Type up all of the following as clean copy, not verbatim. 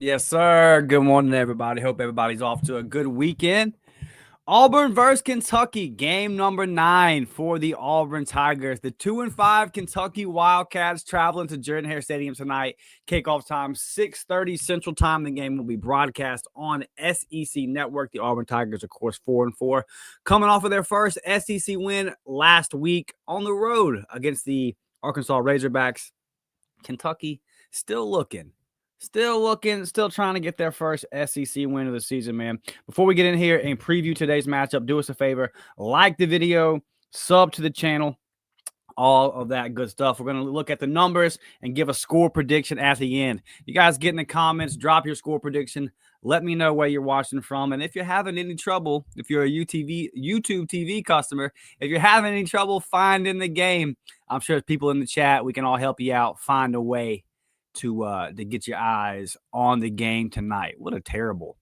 Yes, sir. Good morning, everybody. Hope everybody's off to a good weekend. Auburn versus Kentucky, game number 9 for the Auburn Tigers. The 2-5 Kentucky Wildcats traveling to Jordan-Hare Stadium tonight. Kickoff time 6:30 Central Time. The game will be broadcast on SEC Network. The Auburn Tigers, of course, 4-4, coming off of their first SEC win last week on the road against the Arkansas Razorbacks. Kentucky still looking. Still trying to get their first SEC win of the season, man. Before we get in here and preview today's matchup, do us a favor, like the video, sub to the channel, all of that good stuff. We're going to look at the numbers and give a score prediction at the end. You guys get in the comments, drop your score prediction. Let me know where you're watching from. And if you're having any trouble, if you're a YouTube TV customer, if you're having any trouble finding the game, I'm sure there's people in the chat. We can all help you out, find a way to get your eyes on the game tonight. What a terrible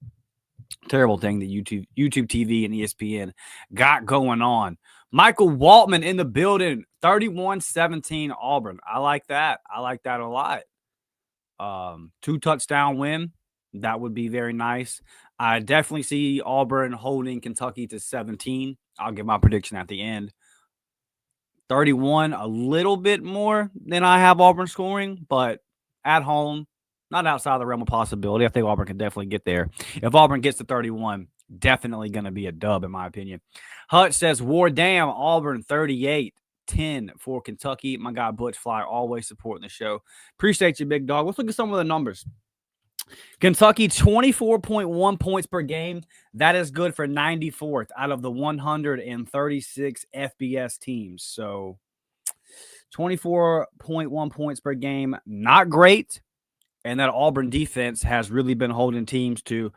thing that YouTube TV and ESPN got going on. Michael Waltman in the building, 31-17 Auburn. I like that. I like that a lot. 2-touchdown win. That would be very nice. I definitely see Auburn holding Kentucky to 17. I'll give my prediction at the end. 31, a little bit more than I have Auburn scoring, but at home, not outside the realm of possibility. I think Auburn can definitely get there. If Auburn gets to 31, definitely going to be a dub, in my opinion. Hutch says, War damn, Auburn 38-10 for Kentucky. My guy Butch Flyer always supporting the show. Appreciate you, big dog. Let's look at some of the numbers. Kentucky, 24.1 points per game. That is good for 94th out of the 136 FBS teams. So 24.1 points per game, not great. And that Auburn defense has really been holding teams to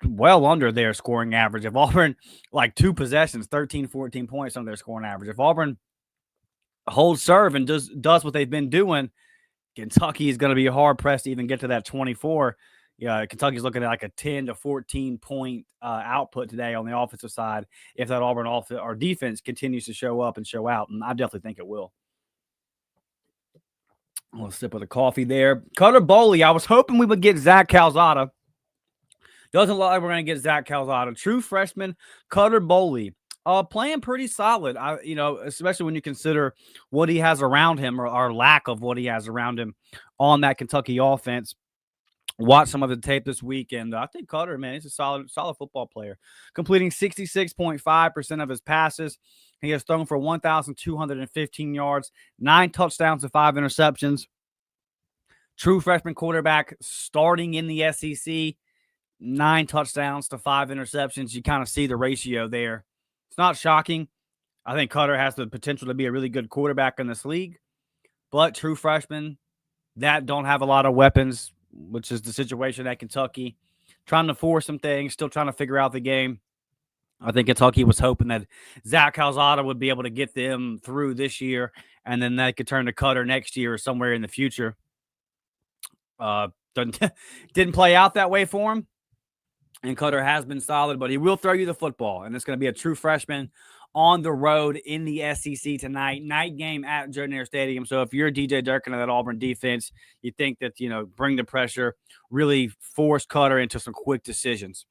well under their scoring average. If Auburn, like 2 possessions, 13, 14 points on their scoring average. If Auburn holds serve and does what they've been doing, Kentucky is going to be hard-pressed to even get to that 24. Yeah, Kentucky's looking at like a 10 to 14 point output today on the offensive side if that Auburn or defense continues to show up and show out, and I definitely think it will. A little sip of the coffee there. Cutter Boley, I was hoping we would get Zach Calzada. Doesn't look like we're going to get Zach Calzada. True freshman, Cutter Boley. Playing pretty solid, especially when you consider what he has around him or lack of what he has around him on that Kentucky offense. Watch some of the tape this week, and I think Cutter, man, he's a solid football player. Completing 66.5% of his passes. He has thrown for 1,215 yards, 9 touchdowns and 5 interceptions. True freshman quarterback starting in the SEC, 9 touchdowns to 5 interceptions. You kind of see the ratio there. It's not shocking. I think Cutter has the potential to be a really good quarterback in this league, but true freshmen that don't have a lot of weapons, which is the situation at Kentucky, trying to force some things, still trying to figure out the game. I think Kentucky was hoping that Zach Calzada would be able to get them through this year, and then they could turn to Cutter next year or somewhere in the future. Didn't play out that way for him, and Cutter has been solid, but he will throw you the football, and it's going to be a true freshman on the road in the SEC tonight. Night game at Jordan-Hare Stadium. So if you're DJ Durkin of that Auburn defense, you think that, bring the pressure, really force Cutter into some quick decisions.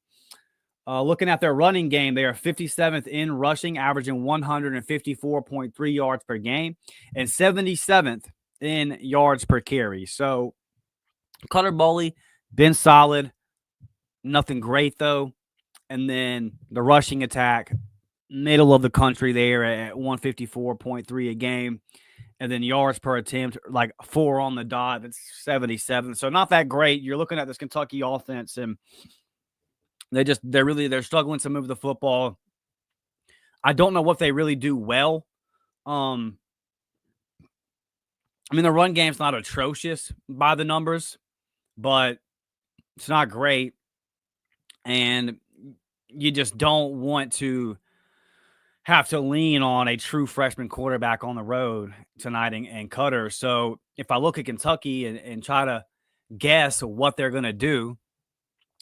Looking at their running game, they are 57th in rushing, averaging 154.3 yards per game, and 77th in yards per carry. So Cutter Boley, been solid. Nothing great, though. And then the rushing attack, middle of the country there at 154.3 a game. And then yards per attempt, like 4 on the dot. That's 77. So not that great. You're looking at this Kentucky offense, and they're struggling to move the football. I don't know what they really do well. The run game's not atrocious by the numbers, but it's not great. And you just don't want to have to lean on a true freshman quarterback on the road tonight and Cutter. So if I look at Kentucky and try to guess what they're going to do,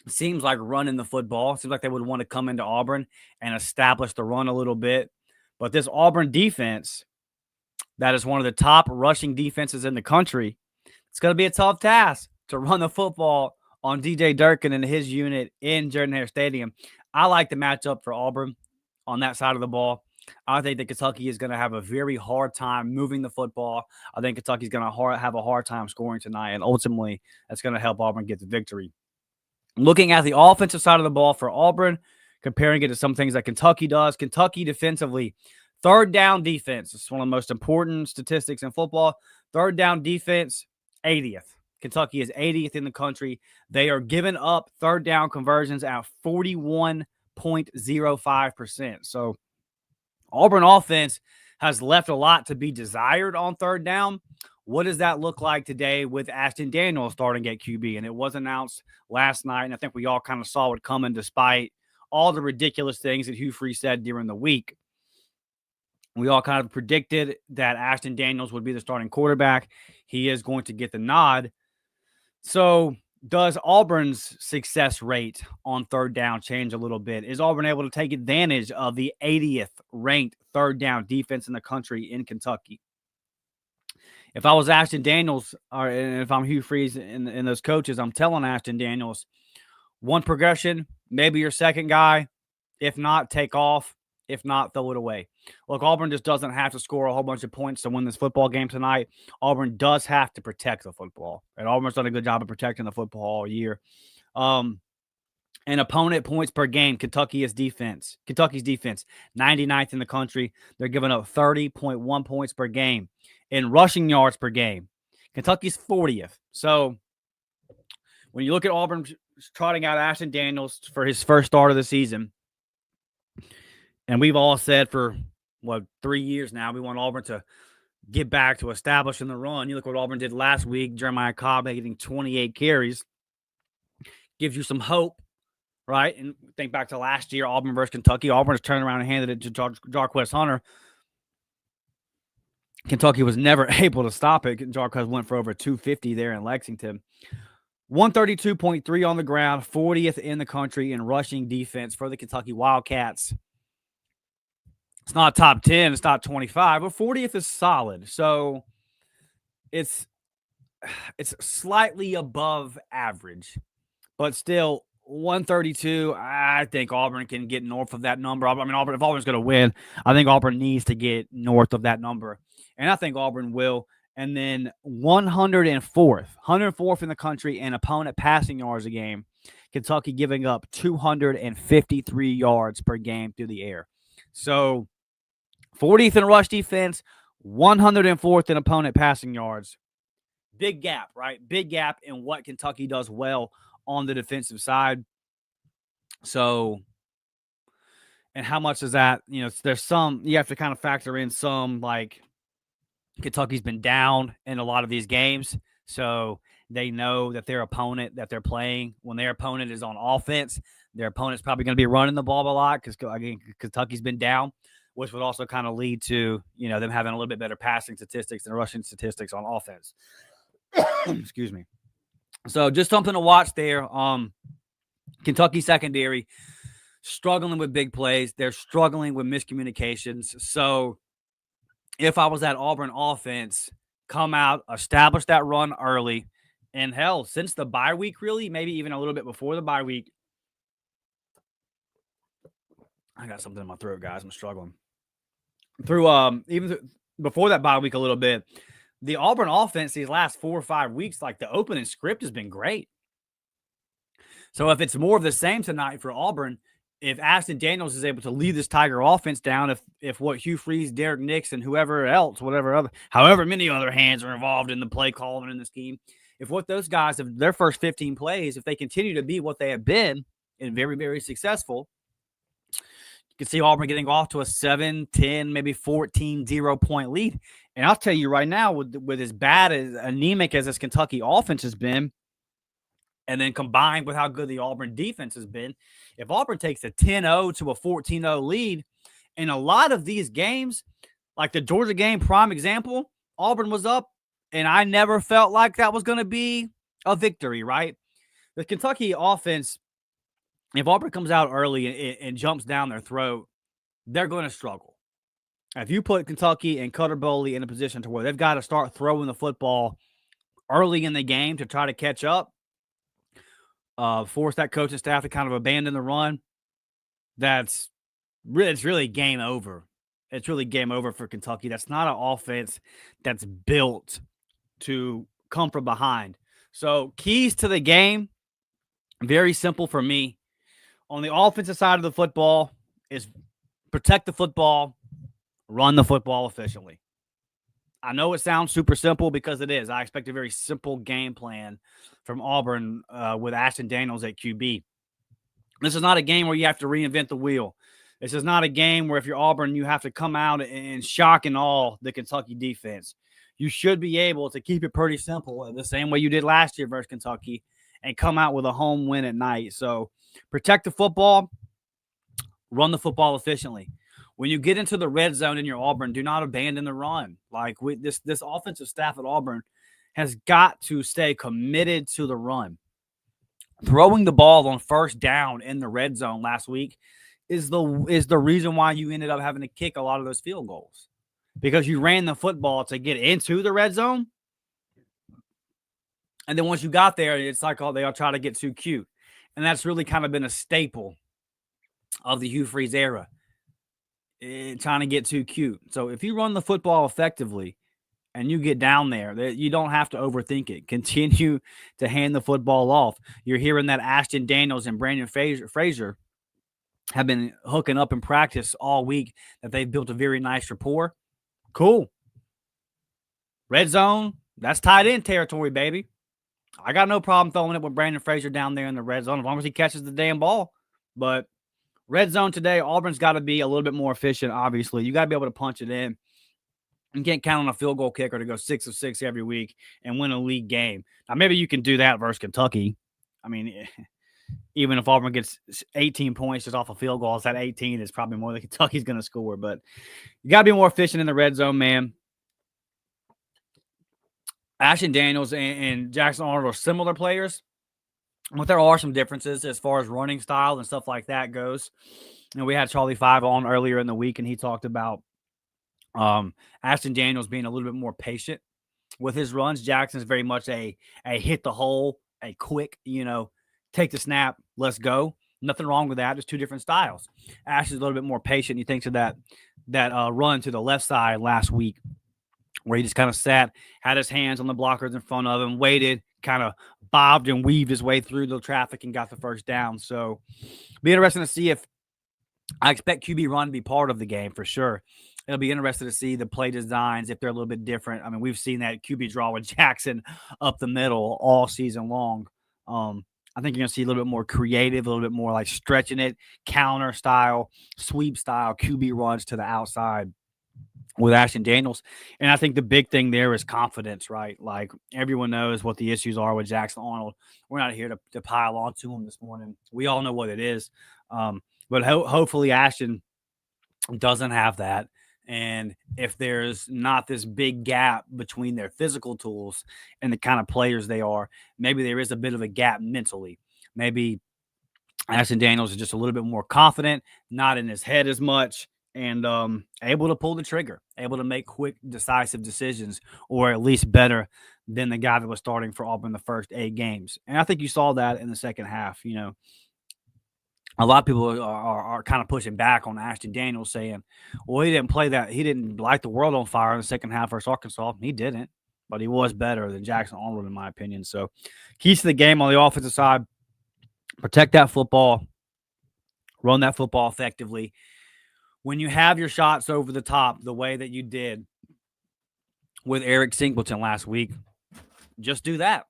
it seems like running the football. It seems like they would want to come into Auburn and establish the run a little bit. But this Auburn defense, that is one of the top rushing defenses in the country, it's going to be a tough task to run the football on DJ Durkin and his unit in Jordan-Hare Stadium. I like the matchup for Auburn on that side of the ball. I think that Kentucky is going to have a very hard time moving the football. I think Kentucky's going to have a hard time scoring tonight, and ultimately that's going to help Auburn get the victory. Looking at the offensive side of the ball for Auburn, comparing it to some things that Kentucky does, Kentucky defensively, third down defense. It's one of the most important statistics in football. Third down defense, 80th. Kentucky is 80th in the country. They are giving up third down conversions at 41.05%. So Auburn offense has left a lot to be desired on third down. What does that look like today with Ashton Daniels starting at QB? And it was announced last night, and I think we all kind of saw it coming despite all the ridiculous things that Hugh Freeze said during the week. We all kind of predicted that Ashton Daniels would be the starting quarterback. He is going to get the nod. So does Auburn's success rate on third down change a little bit? Is Auburn able to take advantage of the 80th ranked third down defense in the country in Kentucky? If I was Ashton Daniels, or if I'm Hugh Freeze and those coaches, I'm telling Ashton Daniels, one progression, maybe your second guy. If not, take off. If not, throw it away. Look, Auburn just doesn't have to score a whole bunch of points to win this football game tonight. Auburn does have to protect the football. And Auburn's done a good job of protecting the football all year. And opponent points per game, Kentucky's defense, 99th in the country. They're giving up 30.1 points per game. In rushing yards per game, Kentucky's 40th. So when you look at Auburn trotting out Ashton Daniels for his first start of the season, and we've all said for, 3 years now, we want Auburn to get back to establishing the run. You look what Auburn did last week, Jeremiah Cobb getting 28 carries. Gives you some hope, right? And think back to last year, Auburn versus Kentucky. Auburn has turned around and handed it to Jarquez Hunter. Kentucky was never able to stop it. Jarquez went for over 250 there in Lexington. 132.3 on the ground, 40th in the country in rushing defense for the Kentucky Wildcats. It's not top 10, it's not 25, but 40th is solid. So it's slightly above average, but still 132. I think Auburn can get north of that number. I mean, if Auburn's going to win, I think Auburn needs to get north of that number. And I think Auburn will. And then 104th in the country in opponent passing yards a game. Kentucky giving up 253 yards per game through the air. So 40th in rush defense, 104th in opponent passing yards. Big gap, right? Big gap in what Kentucky does well on the defensive side. So, and how much is that? There's some, you have to kind of factor in some, like, Kentucky's been down in a lot of these games, so they know that their opponent that they're playing, when their opponent is on offense, their opponent's probably going to be running the ball a lot because, again, Kentucky's been down, which would also kind of lead to, them having a little bit better passing statistics and rushing statistics on offense. Excuse me. So just something to watch there. Kentucky secondary struggling with big plays. They're struggling with miscommunications. So if I was that Auburn offense, come out, establish that run early, and hell, since the bye week, really, maybe even a little bit before the bye week. I got something in my throat, guys. I'm struggling. Before that bye week a little bit, the Auburn offense these last 4 or 5 weeks, like the opening script has been great. So if it's more of the same tonight for Auburn, if Ashton Daniels is able to lead this Tiger offense down, if what Hugh Freeze, Derek Nix, and however many other hands are involved in the play calling in the scheme, if what those guys have their first 15 plays, if they continue to be what they have been and very, very successful, you can see Auburn getting off to a 7, 10, maybe 14, 0-point lead. And I'll tell you right now, with as bad as anemic as this Kentucky offense has been, and then combined with how good the Auburn defense has been, if Auburn takes a 10-0 to a 14-0 lead, in a lot of these games, like the Georgia game, prime example, Auburn was up, and I never felt like that was going to be a victory, right? The Kentucky offense, if Auburn comes out early and jumps down their throat, they're going to struggle. If you put Kentucky and Cutter Boley in a position to where they've got to start throwing the football early in the game to try to catch up, force that coaching staff to kind of abandon the run, it's really game over. It's really game over for Kentucky. That's not an offense that's built to come from behind. So keys to the game, very simple for me. On the offensive side of the football is protect the football, run the football efficiently. I know it sounds super simple because it is. I expect a very simple game plan from Auburn with Ashton Daniels at QB. This is not a game where you have to reinvent the wheel. This is not a game where if you're Auburn, you have to come out and shock and awe the Kentucky defense. You should be able to keep it pretty simple the same way you did last year versus Kentucky and come out with a home win at night. So protect the football, run the football efficiently. When you get into the red zone in your Auburn, do not abandon the run. Like this offensive staff at Auburn has got to stay committed to the run. Throwing the ball on first down in the red zone last week is the reason why you ended up having to kick a lot of those field goals, because you ran the football to get into the red zone. And then once you got there, it's like, oh, they'll try to get too cute. And that's really kind of been a staple of the Hugh Freeze era, trying to get too cute. So if you run the football effectively and you get down there, you don't have to overthink it. Continue to hand the football off. You're hearing that Ashton Daniels and Brandon Frazier have been hooking up in practice all week, that they've built a very nice rapport. Cool. Red zone, that's tight end territory, baby. I got no problem throwing it with Brandon Frazier down there in the red zone as long as he catches the damn ball. But red zone today, Auburn's got to be a little bit more efficient, obviously. You got to be able to punch it in. You can't count on a field goal kicker to go 6 of 6 every week and win a league game. Now, maybe you can do that versus Kentucky. I mean, even if Auburn gets 18 points just off a field goal, that 18 is probably more than Kentucky's going to score. But you got to be more efficient in the red zone, man. Ashton Daniels and Jackson Arnold are similar players, but there are some differences as far as running style and stuff like that goes. And we had Charlie Five on earlier in the week, and he talked about Ashton Daniels being a little bit more patient with his runs. Jackson's very much a hit the hole, a quick, take the snap, let's go. Nothing wrong with that. Just two different styles. Ashton's a little bit more patient. He thinks of that run to the left side last week where he just kind of sat, had his hands on the blockers in front of him, waited, kind of bobbed and weaved his way through the traffic and got the first down. So be interesting to see if I expect QB run to be part of the game for sure. It'll be interesting to see the play designs, if they're a little bit different. I mean, we've seen that QB draw with Jackson up the middle all season long. I think you're going to see a little bit more creative, a little bit more like stretching it, counter style, sweep style QB runs to the outside with Ashton Daniels. And I think the big thing there is confidence, right? Like everyone knows what the issues are with Jackson Arnold. We're not here to pile on to him this morning. We all know what it is. But hopefully Ashton doesn't have that. And if there's not this big gap between their physical tools and the kind of players they are, maybe there is a bit of a gap mentally. Maybe Ashton Daniels is just a little bit more confident, not in his head as much, and able to pull the trigger, able to make quick, decisive decisions, or at least better than the guy that was starting for Auburn the first 8 games. And I think you saw that in the second half. A lot of people are kind of pushing back on Ashton Daniels, saying, well, he didn't play that. He didn't light the world on fire in the second half versus Arkansas. He didn't, but he was better than Jackson Arnold, in my opinion. So keys to the game on the offensive side, protect that football, run that football effectively. When you have your shots over the top the way that you did with Eric Singleton last week, just do that.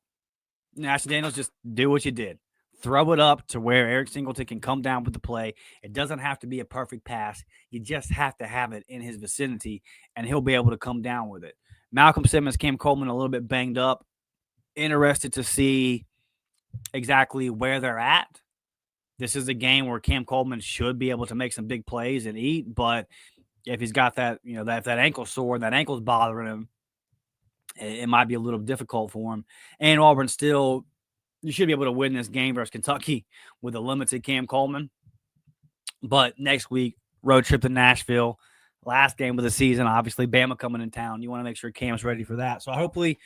Ashton Daniels, just do what you did. Throw it up to where Eric Singleton can come down with the play. It doesn't have to be a perfect pass. You just have to have it in his vicinity, and he'll be able to come down with it. Malcolm Simmons, Cam Coleman, a little bit banged up. Interested to see exactly where they're at. This is a game where Cam Coleman should be able to make some big plays and eat, but if he's got that, if that ankle sore and that ankle's bothering him, it might be a little difficult for him. And Auburn still, you should be able to win this game versus Kentucky with a limited Cam Coleman. But next week, road trip to Nashville, last game of the season, obviously, Bama coming in town. You want to make sure Cam's ready for that. So hopefully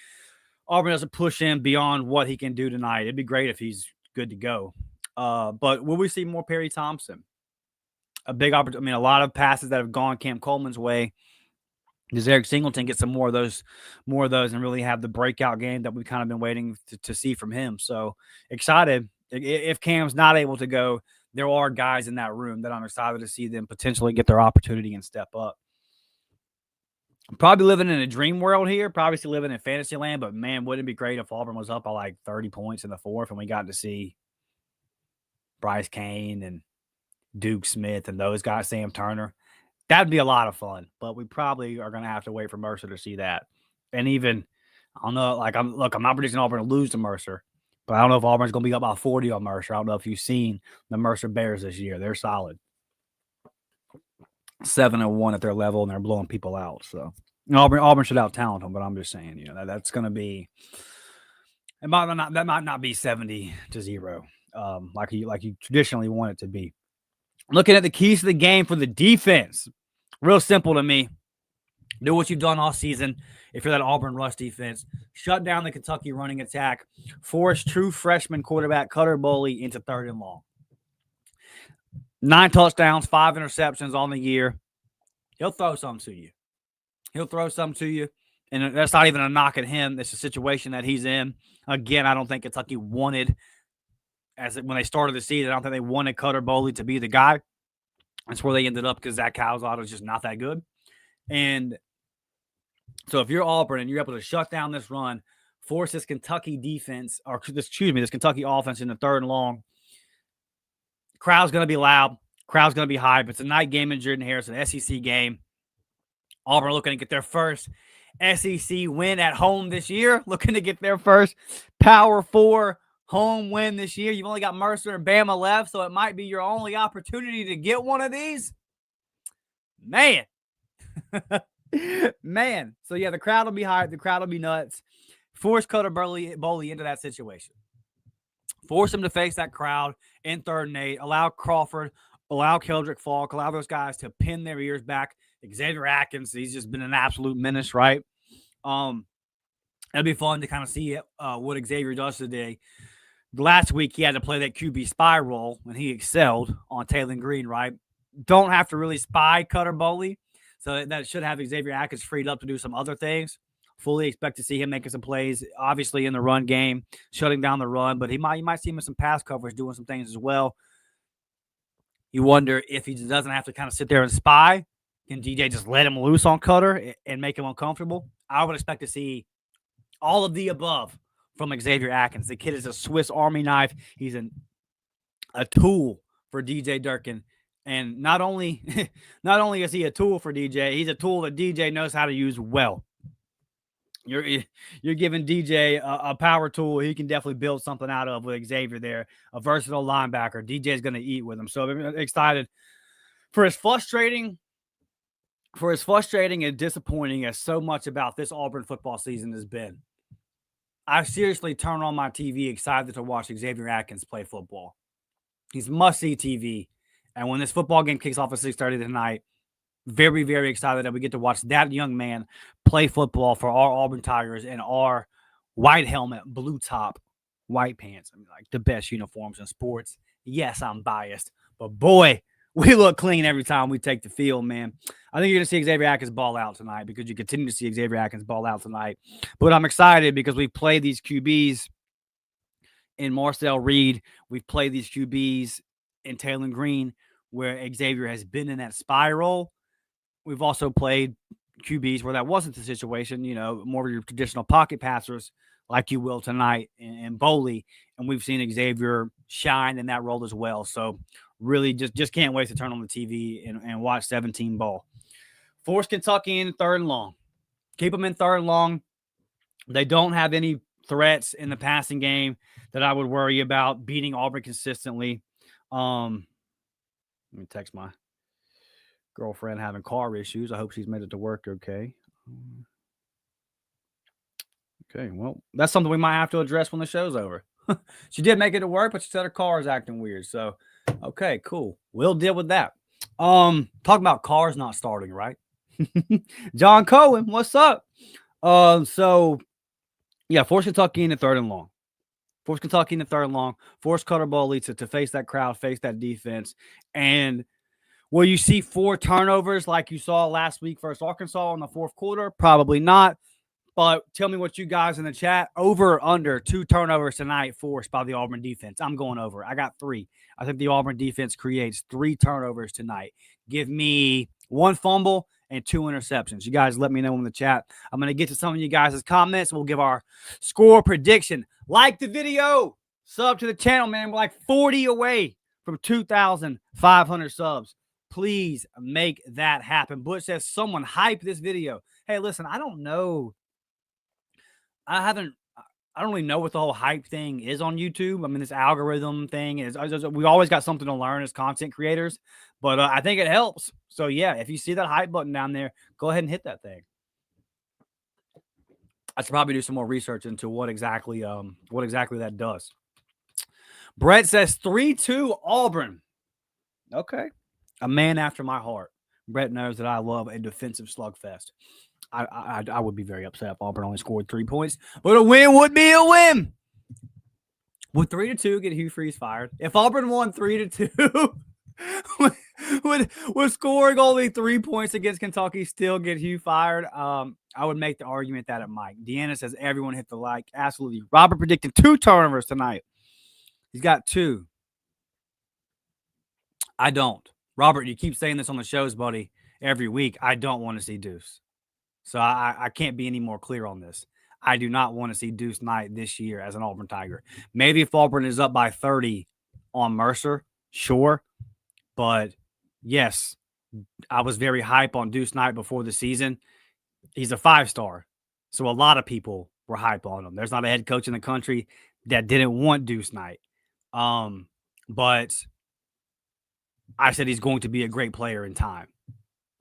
Auburn doesn't push him beyond what he can do tonight. It'd be great if he's good to go. But will we see more Perry Thompson? A big opportunity. I mean, a lot of passes that have gone Cam Coleman's way. Does Eric Singleton get some more of those, and really have the breakout game that we've kind of been waiting to see from him? So excited. If Cam's not able to go, there are guys in that room that I'm excited to see them potentially get their opportunity and step up. I'm probably living in a dream world here, probably still living in fantasy land, but man, wouldn't it be great if Auburn was up by like 30 points in the fourth and we got to see Bryce Kane and Duke Smith and those guys, Sam Turner. That'd be a lot of fun, but we probably are going to have to wait for Mercer to see that. And even, I don't know, like, I'm not predicting Auburn to lose to Mercer, but I don't know if Auburn's going to be up by 40 on Mercer. I don't know if you've seen the Mercer Bears this year. They're solid. 7-1 at their level, and they're blowing people out. So Auburn should out-talent them, but I'm just saying, that's going to be – that might not be 70-0 like you traditionally want it to be. Looking at the keys to the game for the defense, real simple to me. Do what you've done all season. If you're that Auburn rush defense, shut down the Kentucky running attack. Force true freshman quarterback Cutter Boley into 3rd and long. 9 touchdowns, 5 interceptions on the year. He'll throw some to you. And that's not even a knock at him. It's a situation that he's in. Again, I don't think Kentucky wanted, when they started the season, I don't think they wanted Cutter Boley to be the guy. That's where they ended up because Zach Calzado is just not that good. And so if you're Auburn and you're able to shut down this run, force this Kentucky defense, this Kentucky offense in the 3rd and long, crowd's going to be loud. Crowd's going to be high. But it's a night game in Jordan-Hare. It's an SEC game. Auburn looking to get their first SEC win at home this year. Looking to get their first Power 4 home win this year. You've only got Mercer and Bama left, so it might be your only opportunity to get one of these. Man. Man. So, yeah, the crowd will be high. The crowd will be nuts. Force Cutter Boley into that situation. Force him to face that crowd in 3rd and 8. Allow Crawford, allow Keldrick Falk, allow those guys to pin their ears back. Xavier Atkins, he's just been an absolute menace, right? It'll be fun to kind of see what Xavier does today. Last week, he had to play that QB spy role, and he excelled on Taylor Green, right? Don't have to really spy Cutter Boley, so that should have Xavier Atkins freed up to do some other things. Fully expect to see him making some plays, obviously in the run game, shutting down the run, but you might see him in some pass coverage doing some things as well. You wonder if he doesn't have to kind of sit there and spy. Can DJ just let him loose on Cutter and make him uncomfortable? I would expect to see all of the above from Xavier Atkins. The kid is a Swiss Army knife. He's a tool for DJ Durkin. And not only is he a tool for DJ, he's a tool that DJ knows how to use well. You're giving DJ a power tool he can definitely build something out of with Xavier there, a versatile linebacker. DJ's going to eat with him. So I'm excited for as frustrating and disappointing as so much about this Auburn football season has been. I've seriously turned on my TV excited to watch Xavier Atkins play football. He's must-see TV. And when this football game kicks off at 6:30 tonight, very, very excited that we get to watch that young man play football for our Auburn Tigers in our white helmet, blue top, white pants. I mean, like the best uniforms in sports. Yes, I'm biased, but boy, we look clean every time we take the field, man. I think you're going to see Xavier Atkins ball out tonight because you continue to see Xavier Atkins ball out tonight. But I'm excited because we play these QBs in Marcel Reed. We've played these QBs in Taylor Green where Xavier has been in that spiral. We've also played QBs where that wasn't the situation, more of your traditional pocket passers like you will tonight in Boley. And we've seen Xavier shine in that role as well. So really just can't wait to turn on the TV and watch 17 ball. Force Kentucky in 3rd and long. Keep them in 3rd and long. They don't have any threats in the passing game that I would worry about beating Auburn consistently. Let me text my girlfriend having car issues. I hope she's made it to work okay. Okay, well, that's something we might have to address when the show's over. She did make it to work, but she said her car is acting weird. So, okay, cool. We'll deal with that. Talking about cars not starting, right? John Cohen, what's up? So, yeah, force Kentucky in the 3rd and long. force Kentucky in the third and long, force Cutter Boley to face that crowd, face that defense. And will you see 4 turnovers like you saw last week versus Arkansas in the fourth quarter? Probably not. But tell me what you guys in the chat, over or under 2 turnovers tonight forced by the Auburn defense. I'm going over. I got 3. I think the Auburn defense creates 3 turnovers tonight. Give me 1 fumble and 2 interceptions. You guys let me know in the chat. I'm going to get to some of you guys' comments. We'll give our score prediction. Like the video. Sub to the channel, man. We're like 40 away from 2,500 subs. Please make that happen. Butch says, someone hype this video. Hey, listen, I don't know. I don't really know what the whole hype thing is on YouTube. I mean, this algorithm thing is, we always got something to learn as content creators, but I think it helps. So yeah, if you see that hype button down there, go ahead and hit that thing. I should probably do some more research into what exactly that does. Brett says 3-2 Auburn. Okay. A man after my heart. Brett knows that I love a defensive slugfest. I would be very upset if Auburn only scored 3 points, but a win would be a win. Would 3-2 get Hugh Freeze fired? If Auburn won 3-2, would scoring only 3 points against Kentucky still get Hugh fired? I would make the argument that it might. Deanna says everyone hit the like. Absolutely. Robert predicted 2 turnovers tonight. He's got 2. I don't. Robert, you keep saying this on the shows, buddy, every week. I don't want to see Deuce. So I can't be any more clear on this. I do not want to see Deuce Knight this year as an Auburn Tiger. Maybe if Auburn is up by 30 on Mercer, sure. But yes, I was very hype on Deuce Knight before the season. He's a 5-star. So a lot of people were hype on him. There's not a head coach in the country that didn't want Deuce Knight. But I said he's going to be a great player in time.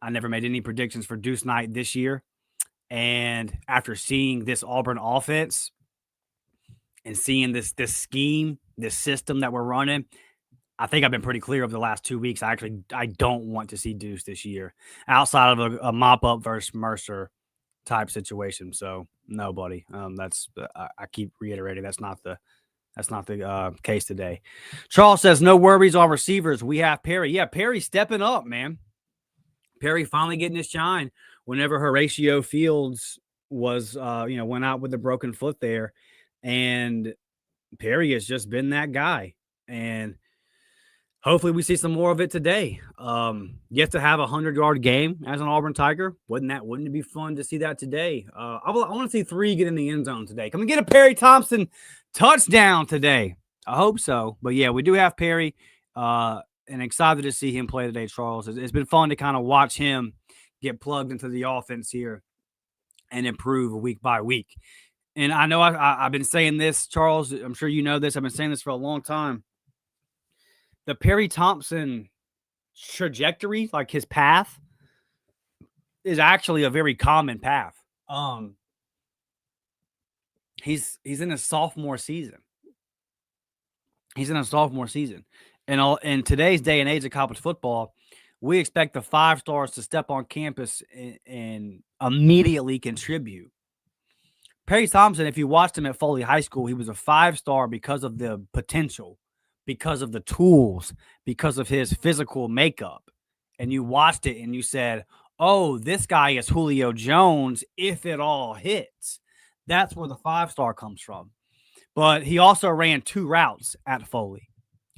I never made any predictions for Deuce Knight this year. And after seeing this Auburn offense and seeing this scheme, this system that we're running, I think I've been pretty clear over the last 2 weeks. I don't want to see Deuce this year outside of a mop-up versus Mercer type situation. So no, buddy. I keep reiterating that's not the case today. Charles says no worries on receivers. We have Perry. Yeah, Perry stepping up, man. Perry finally getting his shine whenever Horatio Fields was, went out with a broken foot there. And Perry has just been that guy. And hopefully we see some more of it today. Yet to have a 100-yard game as an Auburn Tiger. Wouldn't it be fun to see that today? I want to see 3 get in the end zone today. Can we get a Perry Thompson touchdown today? I hope so. But yeah, we do have Perry. And excited to see him play today, Charles. It's been fun to kind of watch him get plugged into the offense here and improve week by week. And I know I've been saying this, Charles. I'm sure you know this. I've been saying this for a long time. The Perry Thompson trajectory, like his path, is actually a very common path. He's in his sophomore season. And in today's day and age of college football, we expect the 5-stars to step on campus and immediately contribute. Perry Thompson, if you watched him at Foley High School, he was a 5-star because of the potential, because of the tools, because of his physical makeup. And you watched it and you said, oh, this guy is Julio Jones if it all hits. That's where the 5-star comes from. But he also ran 2 routes at Foley.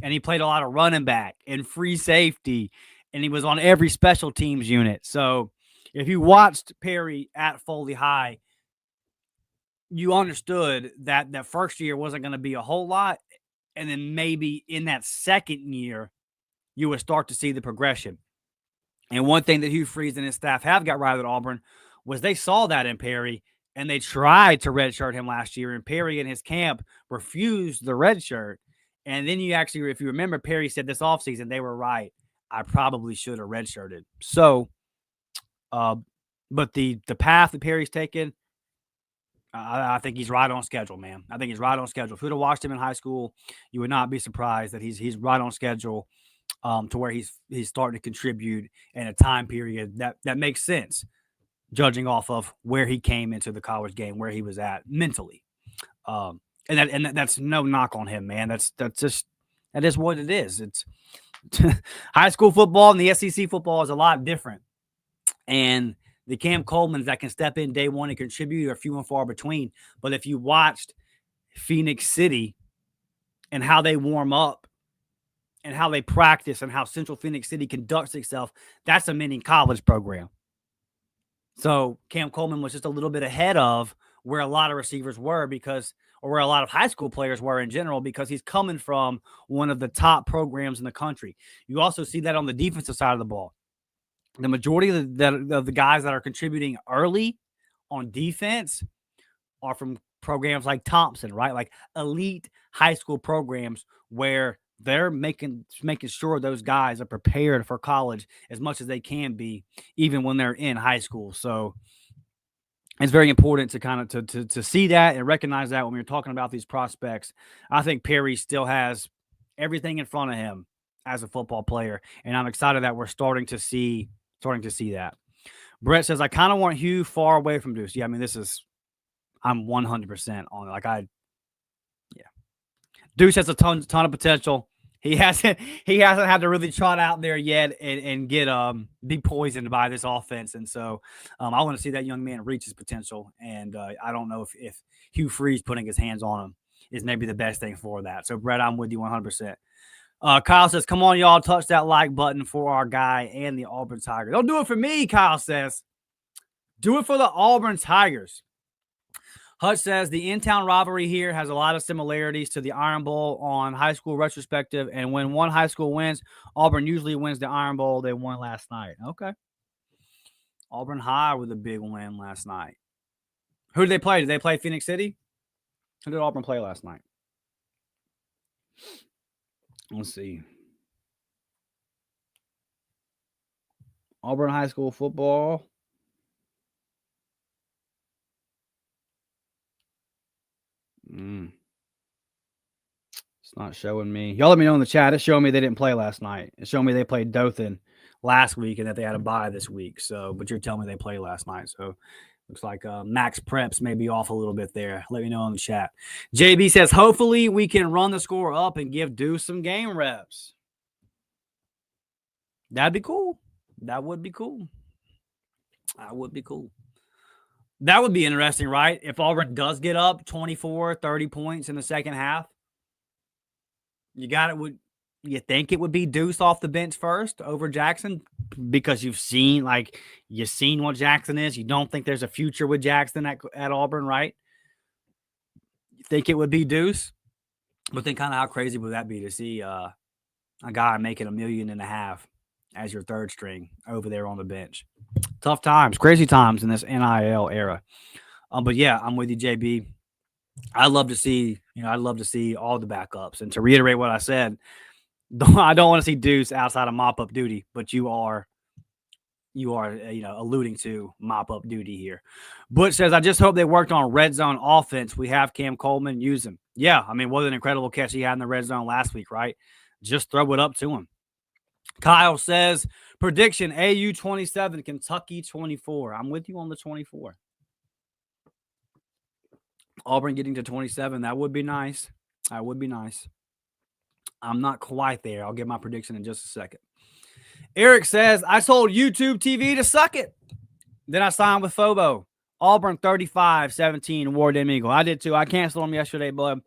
And he played a lot of running back and free safety. And he was on every special teams unit. So if you watched Perry at Foley High, you understood that that first year wasn't going to be a whole lot. And then maybe in that second year, you would start to see the progression. And one thing that Hugh Freeze and his staff have got right at Auburn was they saw that in Perry, and they tried to redshirt him last year. And Perry and his camp refused the redshirt. And then you actually, if you remember, Perry said this offseason, they were right. I probably should have redshirted. So, but the path that Perry's taken, I think he's right on schedule, man. I think he's right on schedule. If you would have watched him in high school, you would not be surprised that he's right on schedule to where he's starting to contribute in a time period that makes sense, judging off of where he came into the college game, where he was at mentally. And that's no knock on him, man. That is what it is. It's high school football and the SEC football is a lot different. And the Cam Coleman's that can step in day one and contribute are few and far between. But if you watched Phoenix City and how they warm up and how they practice and how Central Phoenix City conducts itself, that's a mini college program. So Cam Coleman was just a little bit ahead of where a lot of receivers were or where a lot of high school players were in general, because he's coming from one of the top programs in the country. You also see that on the defensive side of the ball. The majority of the guys that are contributing early on defense are from programs like Thompson, right? Like elite high school programs where they're making sure those guys are prepared for college as much as they can be, even when they're in high school. So it's very important to kind of to see that and recognize that when we're talking about these prospects. I think Perry still has everything in front of him as a football player, and I'm excited that we're starting to see that. Brett says, I kind of want Hugh far away from Deuce. Yeah, I mean, I'm 100% on it. Deuce has a ton of potential. He hasn't had to really trot out there yet and get be poisoned by this offense. And so I want to see that young man reach his potential. And I don't know if Hugh Freeze putting his hands on him is maybe the best thing for that. So Brett, I'm with you 100%. Kyle says, come on, y'all, touch that like button for our guy and the Auburn Tigers. Don't do it for me, Kyle says. Do it for the Auburn Tigers. Hutch says the in-town rivalry here has a lot of similarities to the Iron Bowl on high school retrospective, and when one high school wins, Auburn usually wins the Iron Bowl they won last night. Okay. Auburn High with a big win last night. Who did they play? Did they play Phoenix City? Who did Auburn play last night? Let's see. Auburn High School football. It's not showing me. Y'all let me know in the chat. It's showing me they didn't play last night. It's showing me they played Dothan last week and that they had a bye this week. So, but you're telling me they played last night. So looks like Max Preps may be off a little bit there. Let me know in the chat. JB says, hopefully we can run the score up and give Deuce some game reps. That'd be cool. That would be cool. That would be cool. That would be interesting, right? If Auburn does get up 24, 30 points in the second half, you think it would be Deuce off the bench first over Jackson because you've seen what Jackson is. You don't think there's a future with Jackson at Auburn, right? You think it would be Deuce, but then kind of how crazy would that be to see a guy making $1.5 million as your third string over there on the bench? Tough times, crazy times in this NIL era. But yeah, I'm with you, JB. I'd love to see all the backups. And to reiterate what I said, I don't want to see Deuce outside of mop-up duty, but you are alluding to mop-up duty here. Butch says, I just hope they worked on red zone offense. We have Cam Coleman, use him. Yeah, I mean, what an incredible catch he had in the red zone last week, right? Just throw it up to him. Kyle says, prediction, AU 27, Kentucky 24. I'm with you on the 24. Auburn getting to 27, that would be nice. That would be nice. I'm not quite there. I'll get my prediction in just a second. Eric says, I told YouTube TV to suck it. Then I signed with Fobo. Auburn 35-17, Warden Eagle. I did too. I canceled them yesterday, bud.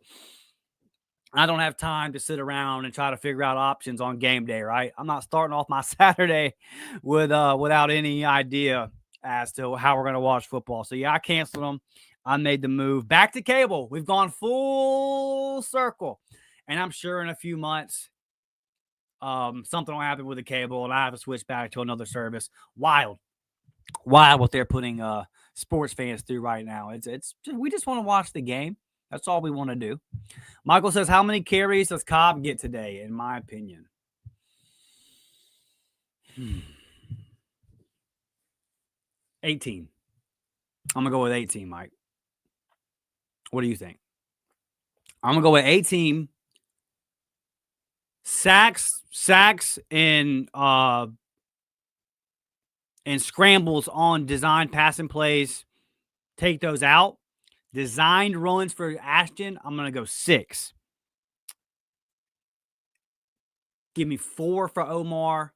I don't have time to sit around and try to figure out options on game day, right? I'm not starting off my Saturday without any idea as to how we're going to watch football. So, yeah, I canceled them. I made the move back to cable. We've gone full circle. And I'm sure in a few months, something will happen with the cable and I have to switch back to another service. Wild what they're putting sports fans through right now. We just want to watch the game. That's all we want to do. Michael says, how many carries does Cobb get today, in my opinion? 18. I'm going to go with 18, Mike. What do you think? I'm going to go with 18. Sacks and scrambles on design passing plays. Take those out. Designed runs for Ashton, I'm going to go 6. Give me 4 for Omar.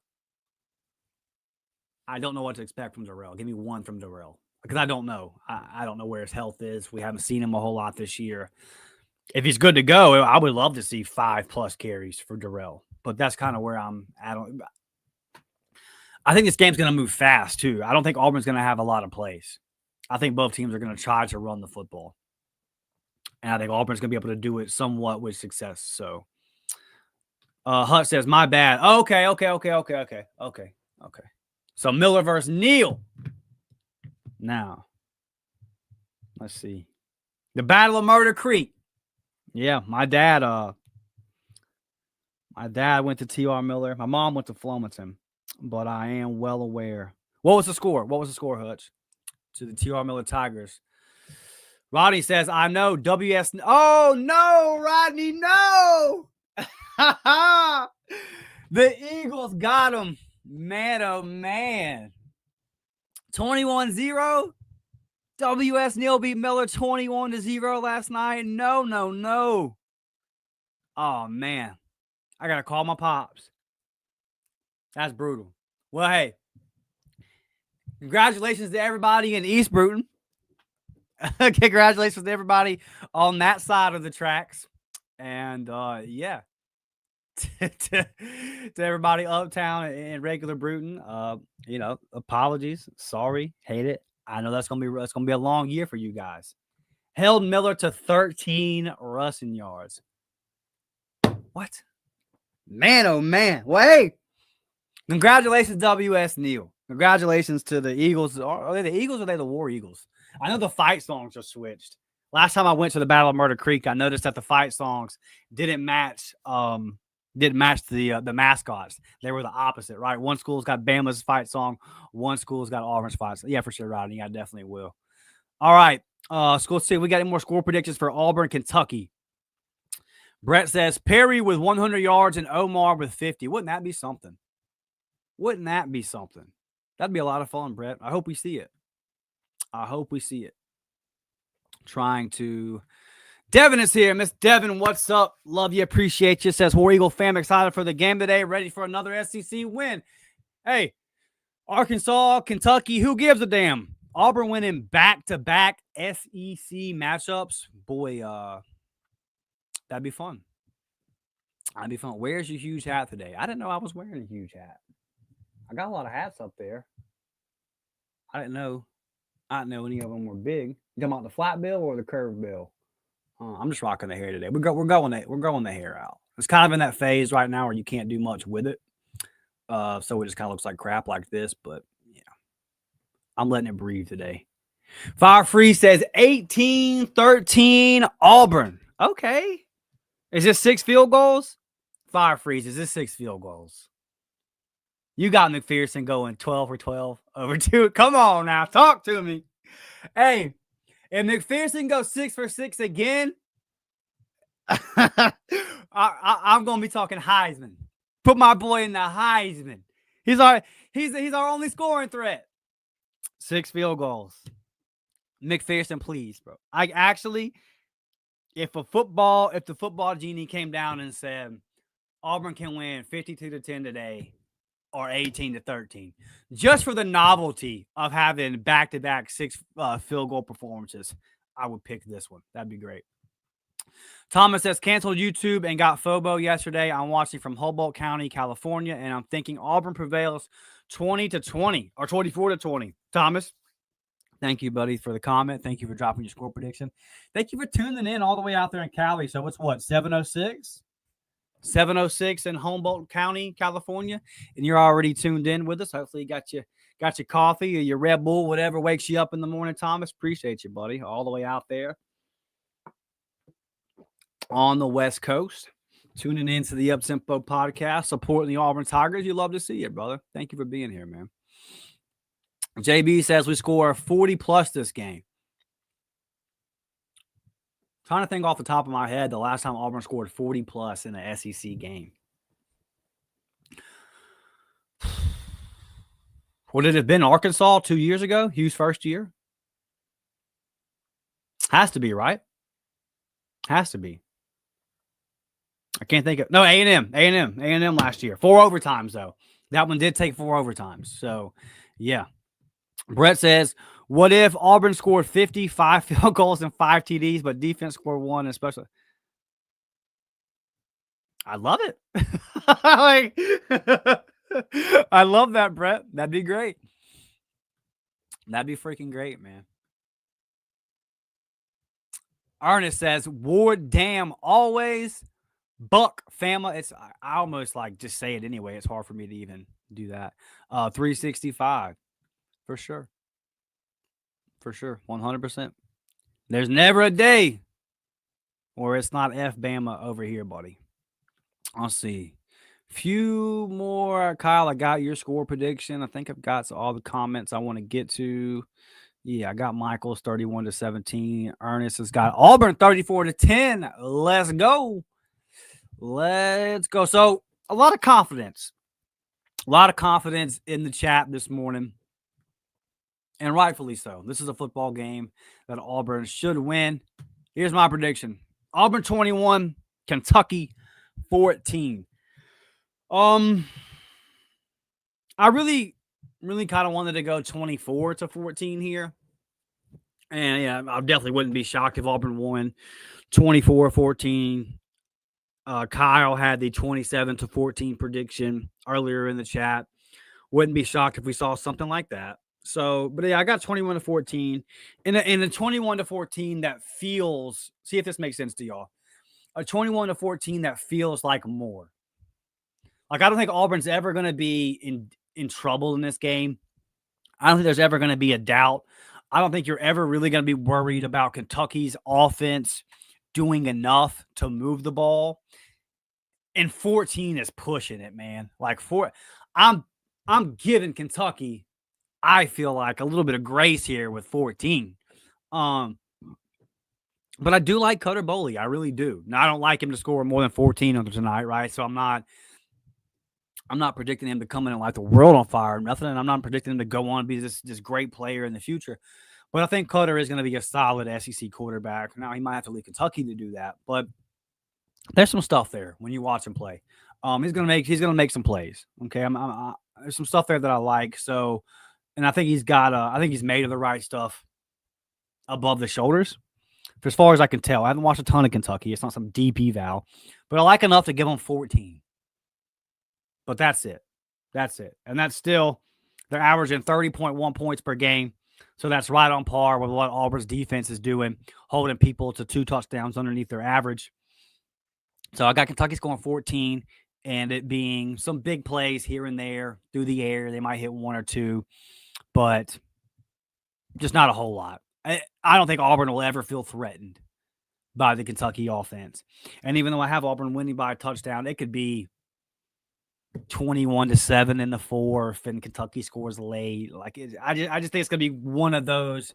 I don't know what to expect from Darrell. Give me 1 from Darrell because I don't know. I don't know where his health is. We haven't seen him a whole lot this year. If he's good to go, I would love to see 5+ carries for Darrell, but that's kind of where I'm at. I think this game's going to move fast too. I don't think Auburn's going to have a lot of plays. I think both teams are going to try to run the football, and I think Auburn's going to be able to do it somewhat with success. So, Hutt says, "My bad." Okay. So Miller versus Neal. Now, let's see. The Battle of Murder Creek. Yeah, my dad went to T.R. Miller. My mom went to Flomaton, but I am well aware. What was the score? Hutch? To the T.R. Miller Tigers. Rodney says, I know WS. Oh, no, Rodney, no. The Eagles got him. Man, oh, man. 21-0. W.S. Neal beat Miller 21-0 last night. No. Oh, man. I got to call my pops. That's brutal. Well, hey. Congratulations to everybody in East Bruton. Congratulations to everybody on that side of the tracks. And, yeah. to everybody uptown and regular Bruton, apologies. Sorry. Hate it. I know that's gonna be a long year for you guys. Held Miller to 13 rushing yards. What? Man, oh man. Well, hey, congratulations, W.S. Neal. Congratulations to the Eagles. Are they the Eagles or are they the War Eagles? I know the fight songs are switched. Last time I went to the Battle of Murder Creek, I noticed that the fight songs didn't match the mascots. They were the opposite, right? One school's got Bama's fight song, one school's got Auburn's fight song. Yeah, for sure, Rodney. I definitely will. All right. School C, we got any more score predictions for Auburn, Kentucky. Brett says Perry with 100 yards and Omar with 50. Wouldn't that be something? That'd be a lot of fun, Brett. I hope we see it. Trying to. Devin is here. Miss Devin, what's up? Love you. Appreciate you. Says War Eagle fam, excited for the game today. Ready for another SEC win. Hey, Arkansas, Kentucky, who gives a damn? Auburn winning back-to-back SEC matchups. Boy, that'd be fun. Where's your huge hat today? I didn't know I was wearing a huge hat. I got a lot of hats up there. I didn't know any of them were big. You talking about the flat bill or the curved bill? I'm just rocking the hair today. We're growing the hair out. It's kind of in that phase right now where you can't do much with it. So it just kind of looks like crap like this. But yeah, I'm letting it breathe today. Fire Free says 18-13 Auburn. Okay. Is this 6 field goals? Fire Freeze, is this 6 field goals? You got McPherson going 12 for 12 over 2. Come on now. Talk to me. Hey, if McPherson goes 6 for 6 again, I'm going to be talking Heisman. Put my boy in the Heisman. He's our only scoring threat. 6 field goals. McPherson, please, bro. If the football genie came down and said Auburn can win 52-10 today or 18-13, just for the novelty of having back-to-back 6 field goal performances, I would pick this one. That'd be great. Thomas says, canceled YouTube and got FOBO yesterday. I'm watching from Humboldt County, California, and I'm thinking Auburn prevails 20-20 or 24-20. Thomas, thank you, buddy, for the comment. Thank you for dropping your score prediction. Thank you for tuning in all the way out there in Cali. So it's what, 7:06? 7:06 in Humboldt County, California, and you're already tuned in with us. Hopefully you got your coffee or your Red Bull, whatever wakes you up in the morning, Thomas. Appreciate you, buddy, all the way out there on the West Coast, tuning into the Up-Tempo podcast, supporting the Auburn Tigers. You love to see it, brother. Thank you for being here, man. JB says we score 40+ this game. Trying to think off the top of my head the last time Auburn scored 40+ in an SEC game. Would it have been Arkansas 2 years ago? Hugh's first year? Has to be, right? Has to be. I can't think of no A&M last year. 4 overtimes though. That one did take 4 overtimes. So, yeah. Brett says, "What if Auburn scored 55 field goals and 5 TDs, but defense scored 1 especially?" I love it. Like, I love that, Brett. That'd be great. That'd be freaking great, man. Ernest says, "Ward Dam always Buck Fama." I almost like just say it anyway. It's hard for me to even do that. 365 for sure. For sure. 100%. There's never a day where it's not F Bama over here, buddy. Let's see. Few more. Kyle, I got your score prediction. I think I've got all the comments I want to get to. Yeah, I got Michael's 31-17. Ernest has got Auburn 34-10. Let's go. Let's go. So, a lot of confidence. A lot of confidence in the chat this morning. And rightfully so. This is a football game that Auburn should win. Here's my prediction. Auburn 21, Kentucky 14. I really kind of wanted to go 24-14 here. And yeah, I definitely wouldn't be shocked if Auburn won 24-14. Kyle had the 27-14 prediction earlier in the chat. Wouldn't be shocked if we saw something like that. So, but yeah, I got 21-14. In a 21-14 that feels, see if this makes sense to y'all. A 21-14 that feels like more. Like, I don't think Auburn's ever going to be in trouble in this game. I don't think there's ever going to be a doubt. I don't think you're ever really going to be worried about Kentucky's offense doing enough to move the ball. And 14 is pushing it, man. Like, I'm giving Kentucky, I feel like, a little bit of grace here with 14. But I do like Cutter Boley. I really do. Now, I don't like him to score more than 14 on tonight, right? So I'm not predicting him to come in and light the world on fire or nothing. And I'm not predicting him to go on and be this great player in the future. But I think Cutter is going to be a solid SEC quarterback. Now, he might have to leave Kentucky to do that. But there's some stuff there when you watch him play. He's gonna make some plays. Okay, there's some stuff there that I like. So, and I think he's made of the right stuff above the shoulders. For as far as I can tell, I haven't watched a ton of Kentucky. It's not some deep eval, but I like enough to give him 14. But that's it. And that's still, they're averaging 30.1 points per game. So that's right on par with what Auburn's defense is doing, holding people to 2 touchdowns underneath their average. So I got Kentucky scoring 14 and it being some big plays here and there through the air. They might hit 1 or 2, but just not a whole lot. I don't think Auburn will ever feel threatened by the Kentucky offense. And even though I have Auburn winning by a touchdown, it could be 21-7 in the fourth and Kentucky scores late. Like, I just think it's going to be one of those.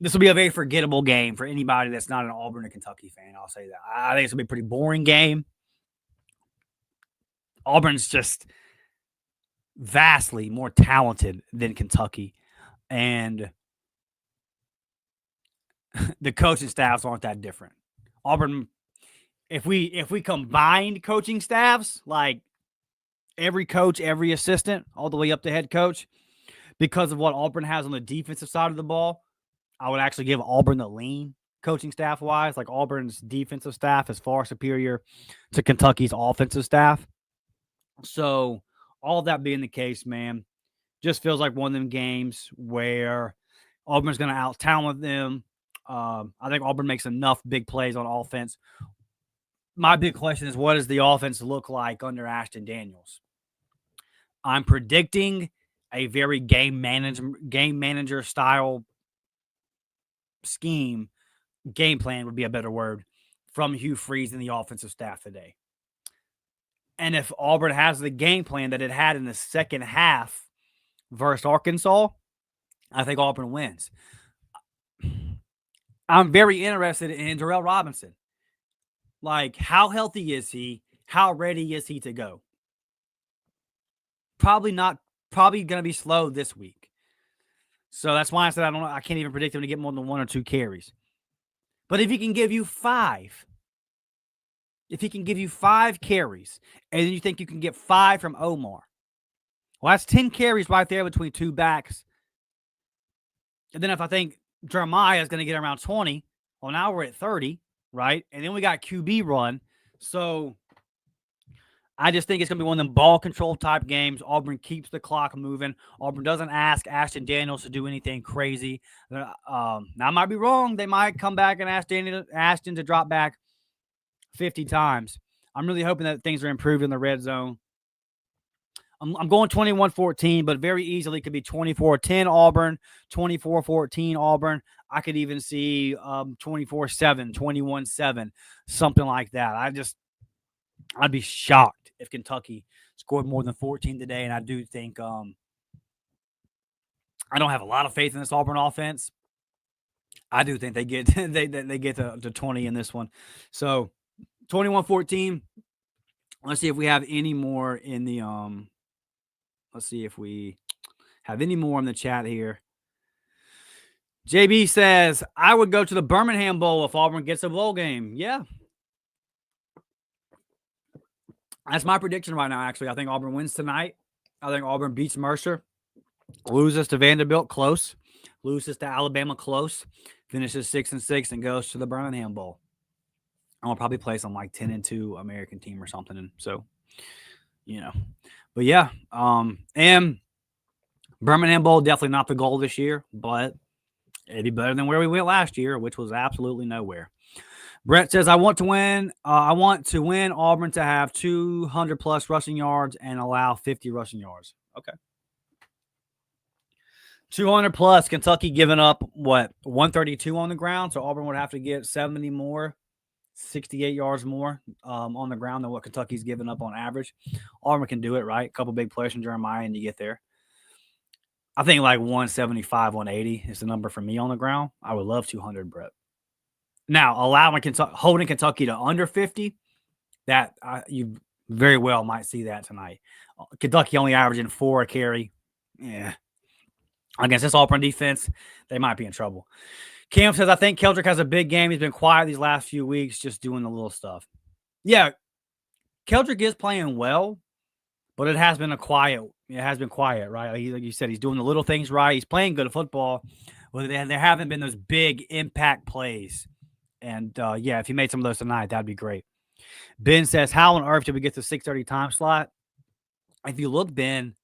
This will be a very forgettable game for anybody that's not an Auburn or Kentucky fan. I'll say that. I think it's going to be a pretty boring game. Auburn's just vastly more talented than Kentucky. And the coaching staffs aren't that different. Auburn, if we combined coaching staffs, like every coach, every assistant, all the way up to head coach, because of what Auburn has on the defensive side of the ball, I would actually give Auburn the lean coaching staff wise. Like, Auburn's defensive staff is far superior to Kentucky's offensive staff. So all that being the case, man, just feels like one of them games where Auburn's going to out-talent them. I think Auburn makes enough big plays on offense. My big question is, what does the offense look like under Ashton Daniels? I'm predicting a very game manager style scheme. Game plan would be a better word, from Hugh Freeze and the offensive staff today. And if Auburn has the game plan that it had in the second half versus Arkansas, I think Auburn wins. I'm very interested in Darrell Robinson. Like, how healthy is he? How ready is he to go? Probably not. Probably going to be slow this week. So that's why I said I can't even predict him to get more than 1 or 2 carries. But if he can give you 5, if he can give you 5 carries, and then you think you can get 5 from Omar, well, that's 10 carries right there between 2 backs. And then if I think Jeremiah is going to get around 20, well, now we're at 30, right? And then we got QB run. So I just think it's going to be one of them ball control type games. Auburn keeps the clock moving. Auburn doesn't ask Ashton Daniels to do anything crazy. Now, I might be wrong. They might come back and ask Ashton to drop back 50 times. I'm really hoping that things are improved in the red zone. I'm going 21-14, but very easily could be 24-10 Auburn, 24-14 Auburn. I could even see 24-7, 21-7, something like that. I'd be shocked if Kentucky scored more than 14 today, and I do think I don't have a lot of faith in this Auburn offense. I do think they get they get to 20 in this one. So 21-14. Let's see if we have any more in the let's see if we have any more in the chat here. JB says, I would go to the Birmingham Bowl if Auburn gets a bowl game. Yeah. That's my prediction right now, actually. I think Auburn wins tonight. I think Auburn beats Mercer, loses to Vanderbilt close, loses to Alabama close, finishes 6-6, and goes to the Birmingham Bowl. I'll probably play some like 10-2 American team or something. And so, but yeah, and Birmingham Bowl definitely not the goal this year, but it'd be better than where we went last year, which was absolutely nowhere. Brett says, I want to win Auburn to have 200 plus rushing yards and allow 50 rushing yards. Okay. 200 plus, Kentucky giving up 132 on the ground. So Auburn would have to get 70 more, 68 yards more on the ground than what Kentucky's giving up on average. Auburn can do it, right? A couple big plays from Jeremiah and you get there. I think like 175, 180 is the number for me on the ground. I would love 200, Brett. Now, holding Kentucky to under 50, that you very well might see that tonight. Kentucky only averaging 4 a carry. Yeah. Against this Auburn defense, they might be in trouble. Cam says, I think Keldrick has a big game. He's been quiet these last few weeks, just doing the little stuff. Yeah, Keldrick is playing well, but it has been quiet, right? Like you said, he's doing the little things right. He's playing good football, but there haven't been those big impact plays. And, yeah, if he made some of those tonight, that'd be great. Ben says, how on earth did we get the 6:30 time slot? If you look, Ben,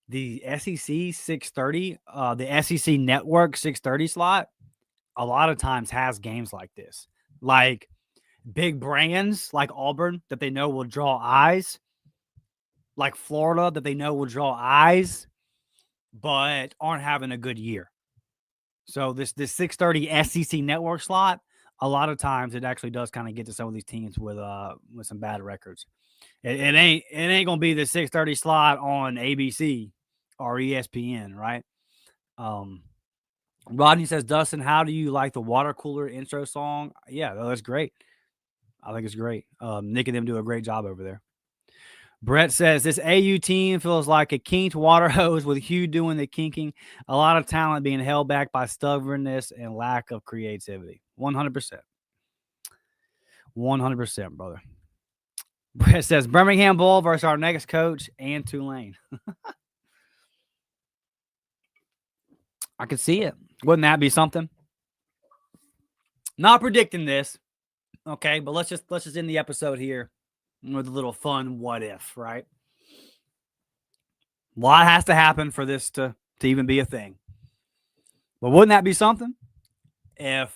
the SEC 6:30, the SEC Network 6:30 slot, a lot of times has games like this. Like big brands like Auburn that they know will draw eyes, like Florida that they know will draw eyes, but aren't having a good year. So this 6:30 SEC Network slot, a lot of times it actually does kind of get to some of these teams with some bad records. It ain't gonna be the 6:30 slot on ABC or ESPN, right? Rodney says, Dustin, how do you like the water cooler intro song? Yeah, that's great. I think it's great. Nick and them do a great job over there. Brett says, this AU team feels like a kinked water hose with Hugh doing the kinking. A lot of talent being held back by stubbornness and lack of creativity. 100%. 100%, brother. Brett says, Birmingham Bowl versus our next coach and Tulane. I could see it. Wouldn't that be something? Not predicting this, okay, but let's just end the episode here with a little fun what if, right? A lot has to happen for this to even be a thing. But wouldn't that be something if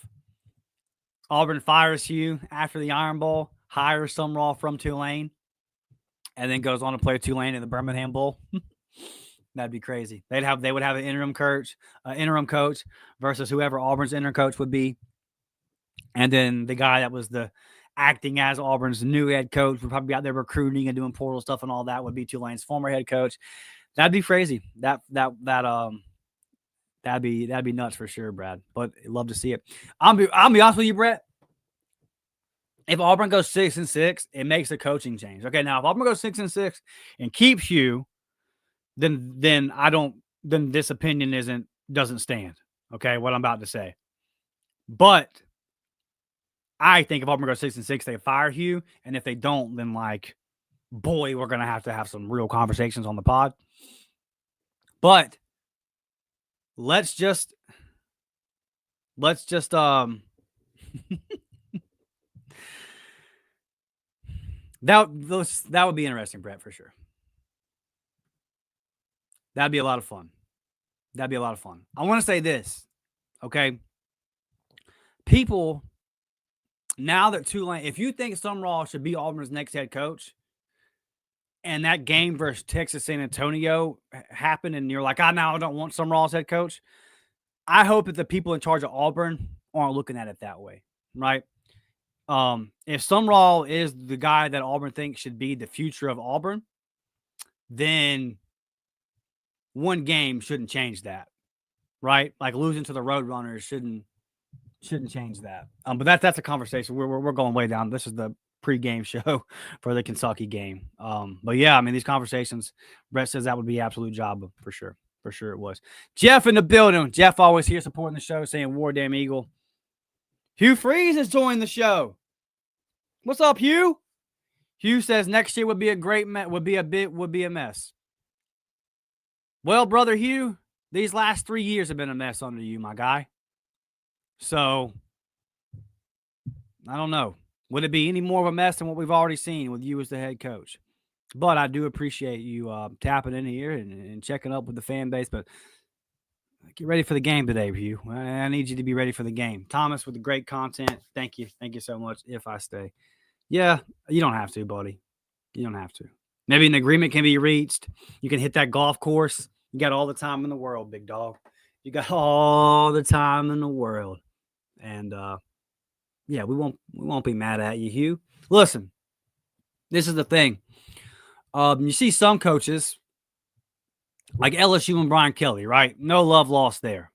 Auburn fires you after the Iron Bowl, hires Sumrall from Tulane, and then goes on to play Tulane in the Birmingham Bowl? That'd be crazy. They would have an interim coach versus whoever Auburn's interim coach would be. And then the guy that was acting as Auburn's new head coach would probably be out there recruiting and doing portal stuff and all that would be Tulane's former head coach. That'd be crazy. That'd be nuts for sure, Brad. But I'd love to see it. I'll be honest with you, Brett. If Auburn goes 6-6, it makes a coaching change. Okay, now if Auburn goes 6-6 and keeps you, then this opinion doesn't stand. Okay, what I'm about to say. But I think if Auburn goes 6-6, they fire Hugh, and if they don't, then like, boy, we're gonna have to have some real conversations on the pod. But let's just that would be interesting, Brett, for sure. That'd be a lot of fun. That'd be a lot of fun. I want to say this, okay? People, now that Tulane, if you think Sumrall should be Auburn's next head coach, and that game versus Texas San Antonio happened, and you're like, now I don't want Sumrall as head coach, I hope that the people in charge of Auburn aren't looking at it that way, right? If Sumrall is the guy that Auburn thinks should be the future of Auburn, then one game shouldn't change that, right? Like losing to the Roadrunners shouldn't change that. But that's a conversation. We're going way down. This is the pregame show for the Kentucky game. But yeah, I mean, these conversations, Brett says that would be absolute job for sure. For sure it was. Jeff in the building. Jeff always here supporting the show, saying War Damn Eagle. Hugh Freeze has joined the show. What's up, Hugh? Hugh says next year would be a mess. Well, brother Hugh, these last 3 years have been a mess under you, my guy. So, I don't know. Would it be any more of a mess than what we've already seen with you as the head coach? But I do appreciate you tapping in here and checking up with the fan base. But get ready for the game today, Hugh. I need you to be ready for the game. Thomas with the great content. Thank you. Thank you so much. If I stay. Yeah, you don't have to, buddy. You don't have to. Maybe an agreement can be reached. You can hit that golf course. You got all the time in the world, big dog. You got all the time in the world. And yeah, we won't be mad at you, Hugh. Listen, this is the thing. You see some coaches like LSU and Brian Kelly, right? No love lost there.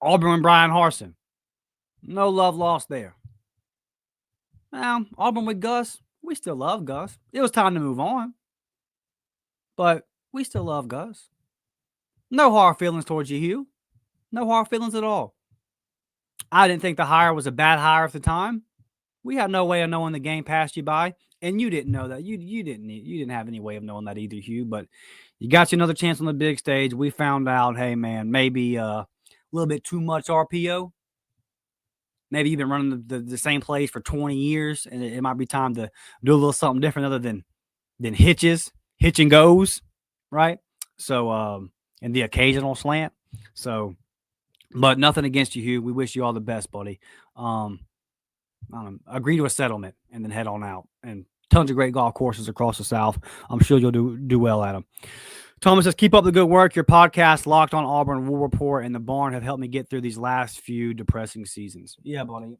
Auburn and Brian Harsin. No love lost there. Now, Auburn with Gus, we still love Gus. It was time to move on. But we still love Gus. No hard feelings towards you, Hugh. No hard feelings at all. I didn't think the hire was a bad hire at the time. We had no way of knowing the game passed you by, and you didn't know that. You didn't have any way of knowing that either, Hugh. But you got you another chance on the big stage. We found out, hey man, maybe a little bit too much RPO. Maybe you've been running the same plays for 20 years, and it might be time to do a little something different other than hitch and goes, right? So and the occasional slant. So, but nothing against you, Hugh. We wish you all the best, buddy. Agree to a settlement and then head on out. And tons of great golf courses across the South. I'm sure you'll do well at them. Thomas says, keep up the good work. Your podcast, Locked on Auburn, War Report, and The Barn have helped me get through these last few depressing seasons. Yeah, buddy.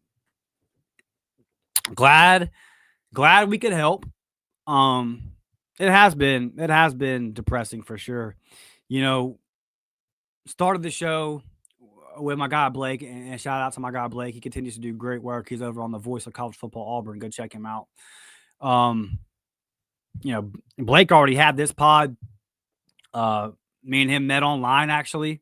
Glad we could help. It has been depressing for sure. You know, started the show with my guy Blake, and shout out to my guy Blake. He continues to do great work. He's over on the Voice of College Football Auburn. Go check him out. You know, Blake already had this pod. Me and him met online actually,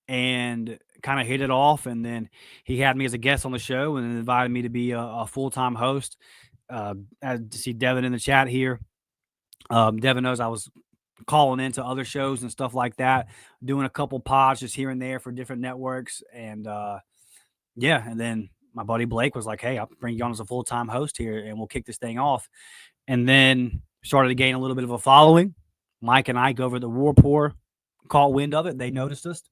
and kind of hit it off. And then he had me as a guest on the show, and invited me to be a full-time host. As to see Devin in the chat here. Devin knows I was calling into other shows and stuff like that, doing a couple pods just here and there for different networks. And yeah, and then my buddy Blake was like, hey, I'll bring you on as a full-time host here and we'll kick this thing off. And then started to gain a little bit of a following. Mike and I go over the War Report, caught wind of it. They noticed us.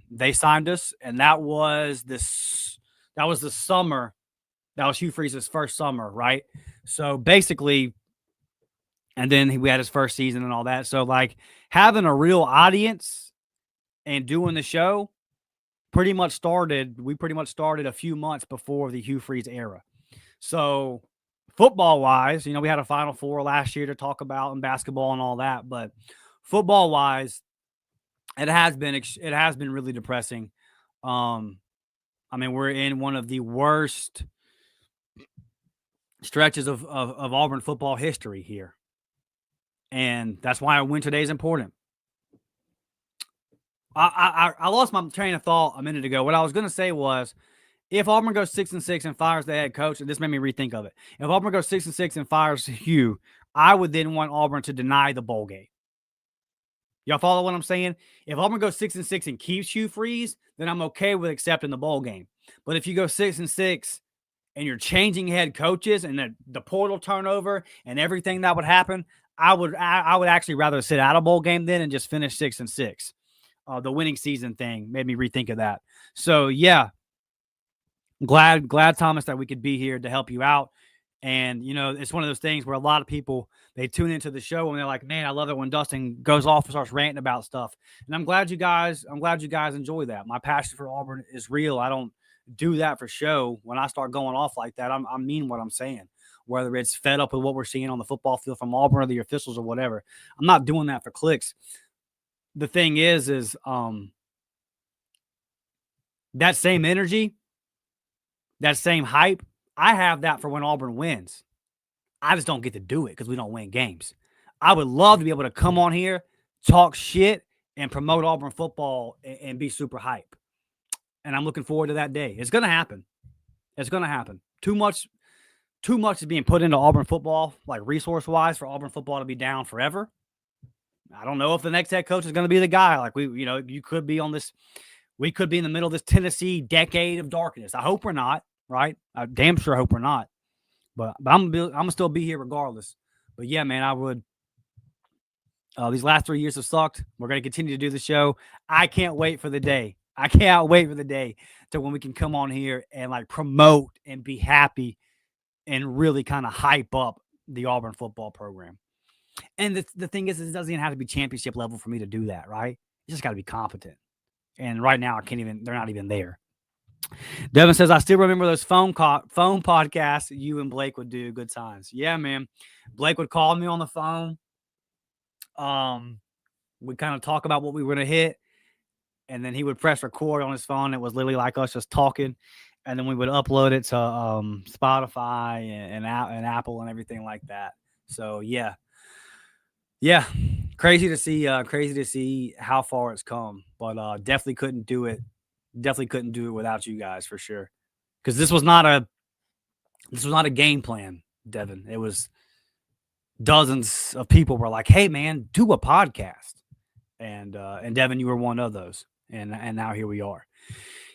They signed us, and that was the summer. That was Hugh Freeze's first summer, right? So basically, and then we had his first season and all that. So like having a real audience and doing the show we pretty much started a few months before the Hugh Freeze era. So football wise, you know, we had a Final Four last year to talk about and basketball and all that, but football wise, it has been really depressing. I mean, we're in one of the worst stretches of Auburn football history here. And that's why a win today is important. I lost my train of thought a minute ago. What I was going to say was, if Auburn goes 6-6 and fires the head coach, and this made me rethink of it. If Auburn goes 6-6 and fires Hugh, I would then want Auburn to deny the bowl game. Y'all follow what I'm saying? If Auburn goes 6-6 and keeps Hugh Freeze, then I'm okay with accepting the bowl game. But if you go 6-6 and you're changing head coaches and the portal turnover and everything that would happen, I would actually rather sit out a bowl game then and just finish 6-6. The winning season thing made me rethink of that. So yeah, glad Thomas that we could be here to help you out. And it's one of those things where a lot of people, they tune into the show and they're like, man, I love it when Dustin goes off and starts ranting about stuff. And I'm glad you guys enjoy that. My passion for Auburn is real. I don't do that for show. When I start going off like that, I mean what I'm saying. Whether it's fed up with what we're seeing on the football field from Auburn or the officials or whatever, I'm not doing that for clicks. The thing is that same energy, that same hype, I have that for when Auburn wins. I just don't get to do it because we don't win games. I would love to be able to come on here, talk shit, and promote Auburn football and be super hype. And I'm looking forward to that day. It's going to happen. It's going to happen. Too much is being put into Auburn football, like resource-wise, for Auburn football to be down forever. I don't know if the next head coach is going to be the guy. Like you could be on this. We could be in the middle of this Tennessee decade of darkness. I hope we're not. Right? I damn sure hope we're not. But I'm gonna still be here regardless. But yeah, man, I would. These last 3 years have sucked. We're gonna continue to do the show. I can't wait for the day. To when we can come on here and like promote and be happy and really kind of hype up the Auburn football program. And the thing is, it doesn't even have to be championship level for me to do that, right? You just got to be competent. And right now, they're not even there. Devin says, I still remember those phone podcasts you and Blake would do. Good times. Yeah, man. Blake would call me on the phone. We'd kind of talk about what we were going to hit. And then he would press record on his phone. It was literally like us just talking. And then we would upload it to Spotify and Apple and everything like that. So, yeah. Yeah. Crazy to see how far it's come. But definitely couldn't do it. Definitely couldn't do it without you guys for sure. Because this was not a game plan, Devin. It was dozens of people were like, hey man, do a podcast. And Devin, you were one of those. And now here we are.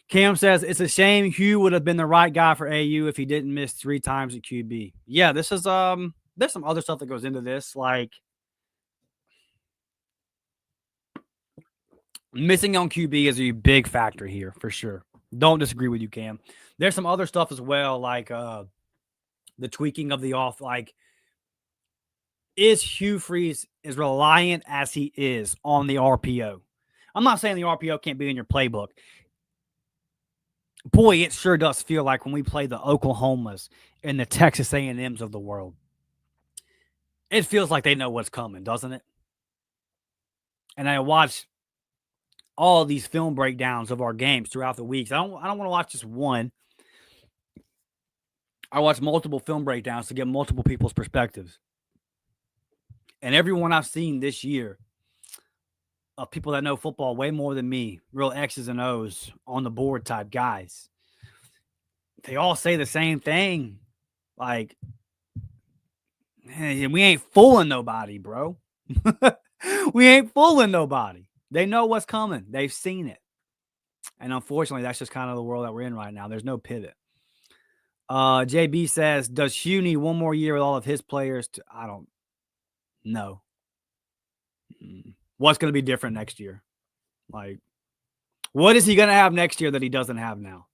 Cam says it's a shame Hugh would have been the right guy for AU if he didn't miss 3 times at QB. Yeah, this is there's some other stuff that goes into this, like missing on QB is a big factor here for sure. Don't disagree with you, Cam. There's some other stuff as well, like the tweaking of the off. Like, is Hugh Freeze as reliant as he is on the RPO? I'm not saying the RPO can't be in your playbook. Boy, it sure does feel like when we play the Oklahomas and the Texas A&Ms of the world, it feels like they know what's coming, doesn't it? And I watch all these film breakdowns of our games throughout the weeks. I don't want to watch just one. I watch multiple film breakdowns to get multiple people's perspectives. And everyone I've seen this year of people that know football way more than me, real X's and O's on the board type guys, they all say the same thing. Like, hey, we ain't fooling nobody, bro. We ain't fooling nobody. They know what's coming. They've seen it. And unfortunately, that's just kind of the world that we're in right now. There's no pivot. JB says, does Hugh need one more year with all of his players? I don't know. What's going to be different next year? Like, what is he going to have next year that he doesn't have now?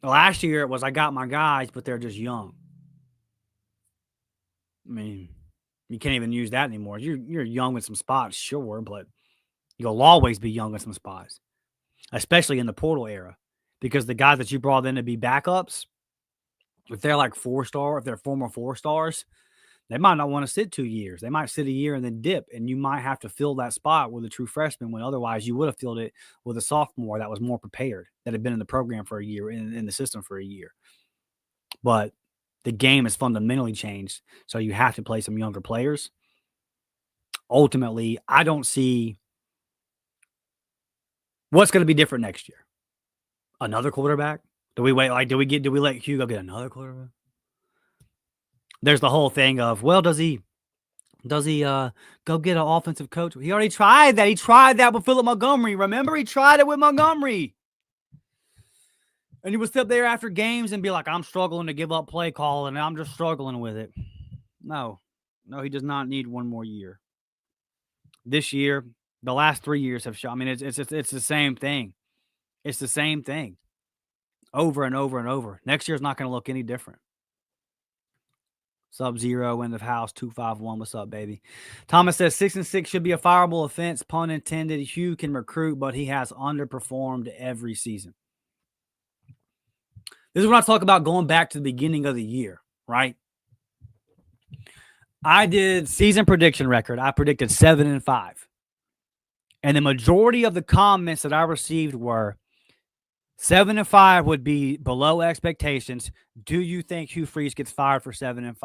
Last year it was, I got my guys, but they're just young. I mean, you can't even use that anymore. You're young with some spots, sure, but you'll always be young with some spots, especially in the portal era, because the guys that you brought in to be backups, if they're like 4-star, if they're former 4-stars, they might not want to sit 2 years. They might sit a year and then dip, and you might have to fill that spot with a true freshman when otherwise you would have filled it with a sophomore that was more prepared, that had been in the program for a year, in the system for a year. But the game has fundamentally changed, so you have to play some younger players. Ultimately, I don't see What's going to be different next year? Another quarterback? Do we wait? Like, do we let Hugo get another quarterback? There's the whole thing of, well, does he go get an offensive coach? He already tried that. He tried that with Philip Montgomery. Remember, he tried it with Montgomery. And he would sit there after games and be like, I'm struggling to give up play calling, and I'm just struggling with it. No, he does not need one more year. This year, the last 3 years have shown. I mean, it's the same thing. It's the same thing over and over and over. Next year's not going to look any different. Sub-Zero, end of house, 251. What's up, baby? Thomas says 6-6 should be a fireable offense. Pun intended. Hugh can recruit, but he has underperformed every season. This is when I talk about going back to the beginning of the year, right? I did season prediction record. I predicted 7-5. And the majority of the comments that I received were 7-5 would be below expectations. Do you think Hugh Freeze gets fired for 7-5?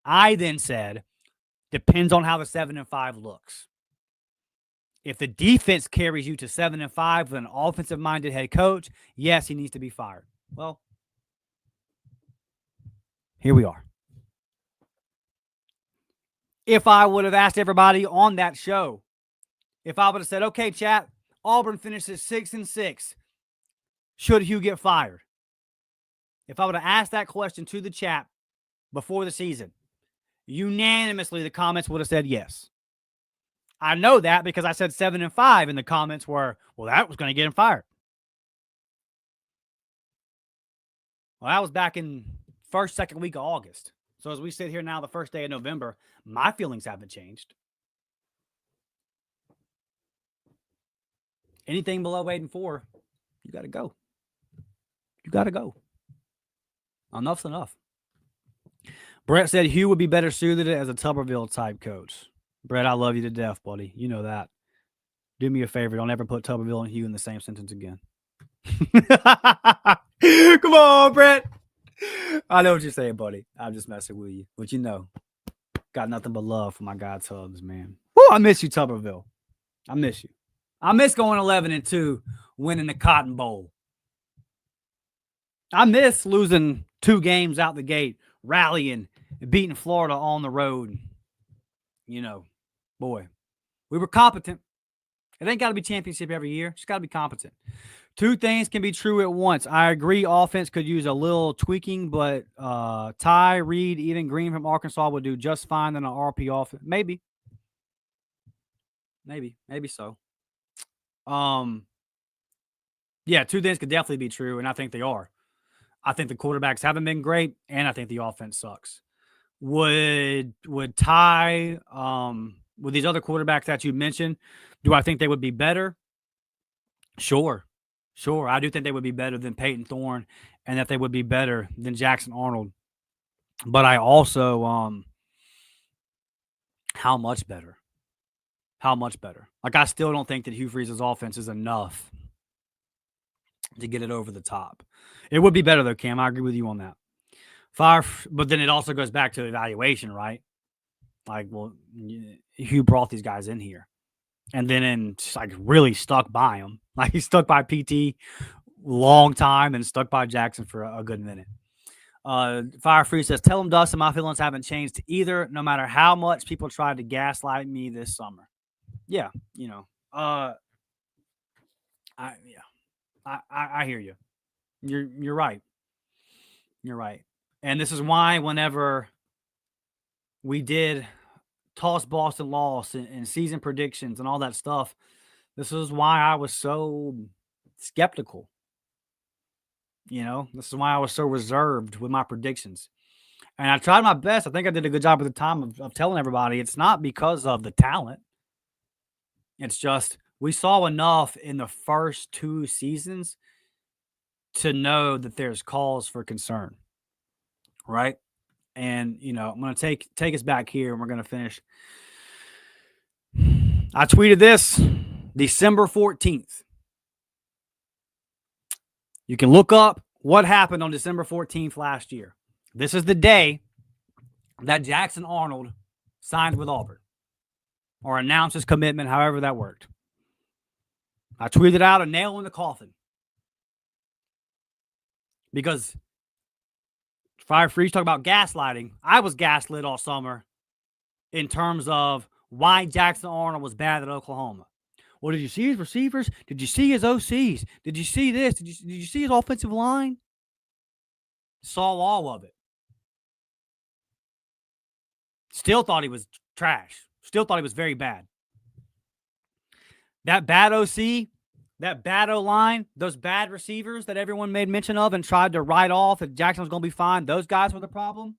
I then said, depends on how the 7-5 looks. If the defense carries you to 7-5 with an offensive-minded head coach, yes, he needs to be fired. Well, here we are. If I would have asked everybody on that show, if I would have said, okay, chat, Auburn finishes 6-6, should Hugh get fired? If I would have asked that question to the chat before the season, unanimously the comments would have said yes. I know that because I said 7-5, and the comments were, well, that was going to get him fired. Well, that was back in first, second week of August. So as we sit here now, the first day of November, my feelings haven't changed. Anything below 8-4, you got to go. You got to go. Enough's enough. Brett said Hugh would be better suited as a Tuberville-type coach. Brett, I love you to death, buddy. You know that. Do me a favor. Don't ever put Tuberville and Hugh in the same sentence again. Come on, Brett. I know what you're saying, buddy. I'm just messing with you. But you know, got nothing but love for my guy Tubbs, man. Woo, I miss you, Tuberville. I miss you. I miss going 11-2, winning the Cotton Bowl. I miss losing 2 games out the gate, rallying, and beating Florida on the road. You know, boy, we were competent. It ain't got to be championship every year. It's got to be competent. 2 things can be true at once. I agree offense could use a little tweaking, but Ty, Reed, Eden Green from Arkansas would do just fine in an RP offense. Maybe so. Yeah, 2 things could definitely be true, and I think they are. I think the quarterbacks haven't been great, and I think the offense sucks. Would Ty, with these other quarterbacks that you mentioned, do I think they would be better? Sure. I do think they would be better than Peyton Thorne, and that they would be better than Jackson Arnold. But I also, how much better? Like, I still don't think that Hugh Freeze's offense is enough to get it over the top. It would be better, though, Cam. I agree with you on that. But then it also goes back to evaluation, right? Like, well, Hugh brought these guys in here. And then really stuck by him. Like, he stuck by PT long time and stuck by Jackson for a good minute. Fire Free says, tell him, Dustin, my feelings haven't changed either, no matter how much people tried to gaslight me this summer. Yeah, you know. I hear you. You're right. You're right. And this is why whenever we did toss Boston loss and season predictions and all that stuff, this is why I was so skeptical. You know, this is why I was so reserved with my predictions. And I tried my best. I think I did a good job at the time of telling everybody it's not because of the talent. It's just we saw enough in the first 2 seasons to know that there's cause for concern. Right? And, you know, I'm going to take us back here, and we're going to finish. I tweeted this December 14th. You can look up what happened on December 14th last year. This is the day that Jackson Arnold signed with Auburn or announced his commitment, however that worked. I tweeted out a nail in the coffin. Because Fire Freeze talk about gaslighting. I was gaslit all summer in terms of why Jackson Arnold was bad at Oklahoma. Well, did you see his receivers? Did you see his OCs? Did you see this? Did you see his offensive line? Saw all of it. Still thought he was trash. Still thought he was very bad. That bad OC, that bad O-line, those bad receivers that everyone made mention of and tried to write off that Jackson was going to be fine, those guys were the problem.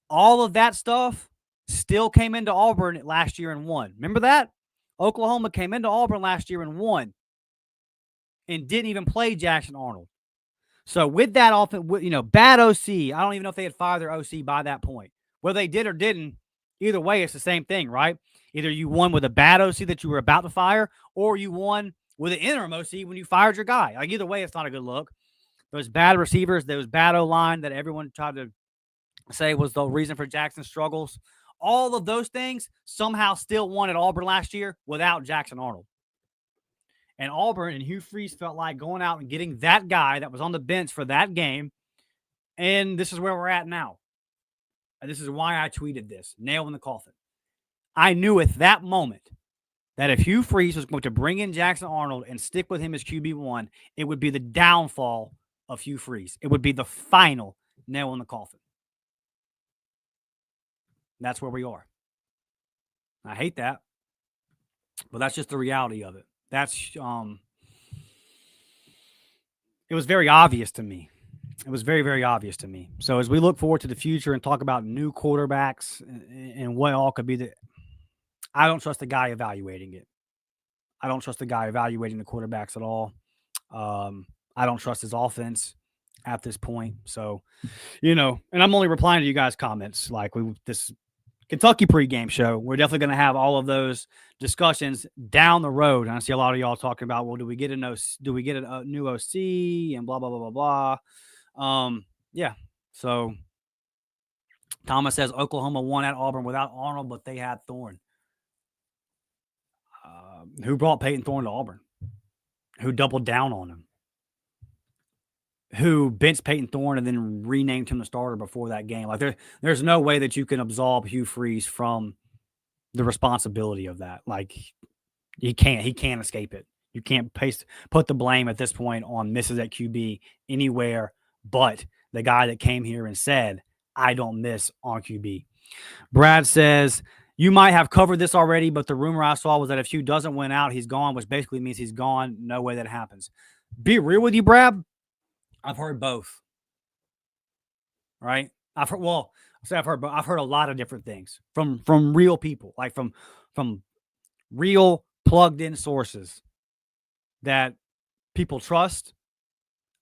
All of that stuff still came into Auburn last year and won. Remember that? Oklahoma came into Auburn last year and won and didn't even play Jackson Arnold. So with that offense, bad OC, I don't even know if they had fired their OC by that point. Whether they did or didn't, either way, it's the same thing, right? Either you won with a bad OC that you were about to fire, or you won with an interim OC when you fired your guy. Like either way, it's not a good look. Those bad receivers, those bad O-line that everyone tried to say was the reason for Jackson's struggles. All of those things somehow still won at Auburn last year without Jackson Arnold. And Auburn and Hugh Freeze felt like going out and getting that guy that was on the bench for that game. And this is where we're at now. And this is why I tweeted this, nail in the coffin. I knew at that moment that if Hugh Freeze was going to bring in Jackson Arnold and stick with him as QB1, it would be the downfall of Hugh Freeze. It would be the final nail in the coffin. That's where we are. I hate that, but that's just the reality of it. That's it was very obvious to me. It was very, very obvious to me. So as we look forward to the future and talk about new quarterbacks and what all could be, I don't trust the guy evaluating it. I don't trust the guy evaluating the quarterbacks at all. I don't trust his offense at this point. So, and I'm only replying to you guys' comments. Like this Kentucky pregame show, we're definitely going to have all of those discussions down the road. And I see a lot of y'all talking about, well, do we get a new OC and blah, blah, blah, blah, blah. Yeah. So Thomas says Oklahoma won at Auburn without Arnold, but they had Thorne. Who brought Peyton Thorne to Auburn? Who doubled down on him? Who benched Peyton Thorne and then renamed him the starter before that game? Like there's no way that you can absolve Hugh Freeze from the responsibility of that. Like he can't escape it. You can't put the blame at this point on misses at QB anywhere but the guy that came here and said, I don't miss on QB. Brad says, you might have covered this already, but the rumor I saw was that if Hugh doesn't win out, he's gone, which basically means he's gone. No way that happens. Be real with you, Brad. I've heard both. Right? I've heard a lot of different things from real people, like from real plugged in sources that people trust.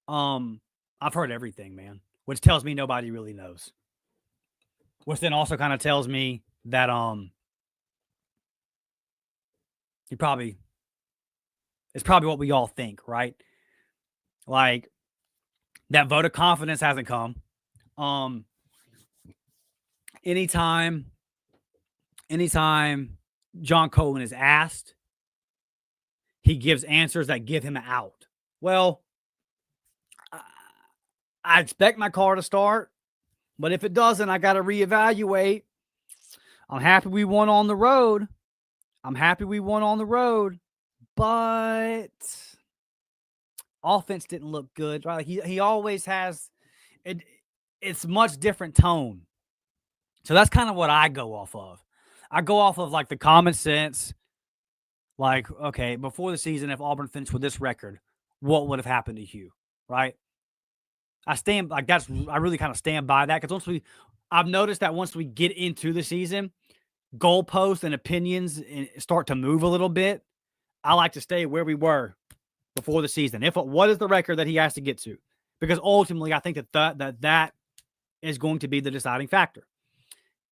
I've heard everything, man, which tells me nobody really knows. Which then also kind of tells me that it's probably what we all think, right? Like that vote of confidence hasn't come. Anytime John Cohen is asked, he gives answers that give him an out. Well, I expect my car to start, but if it doesn't, I got to reevaluate. I'm happy we won on the road. But offense didn't look good, right? Like he always has it. It's much different tone. So that's kind of what I go off of. I go off of like the common sense. Like, okay, before the season, if Auburn finished with this record, what would have happened to Hugh, right? I really kind of stand by that because I've noticed that once we get into the season, goalposts and opinions start to move a little bit. I like to stay where we were before the season. What is the record that he has to get to? Because ultimately, I think that is going to be the deciding factor.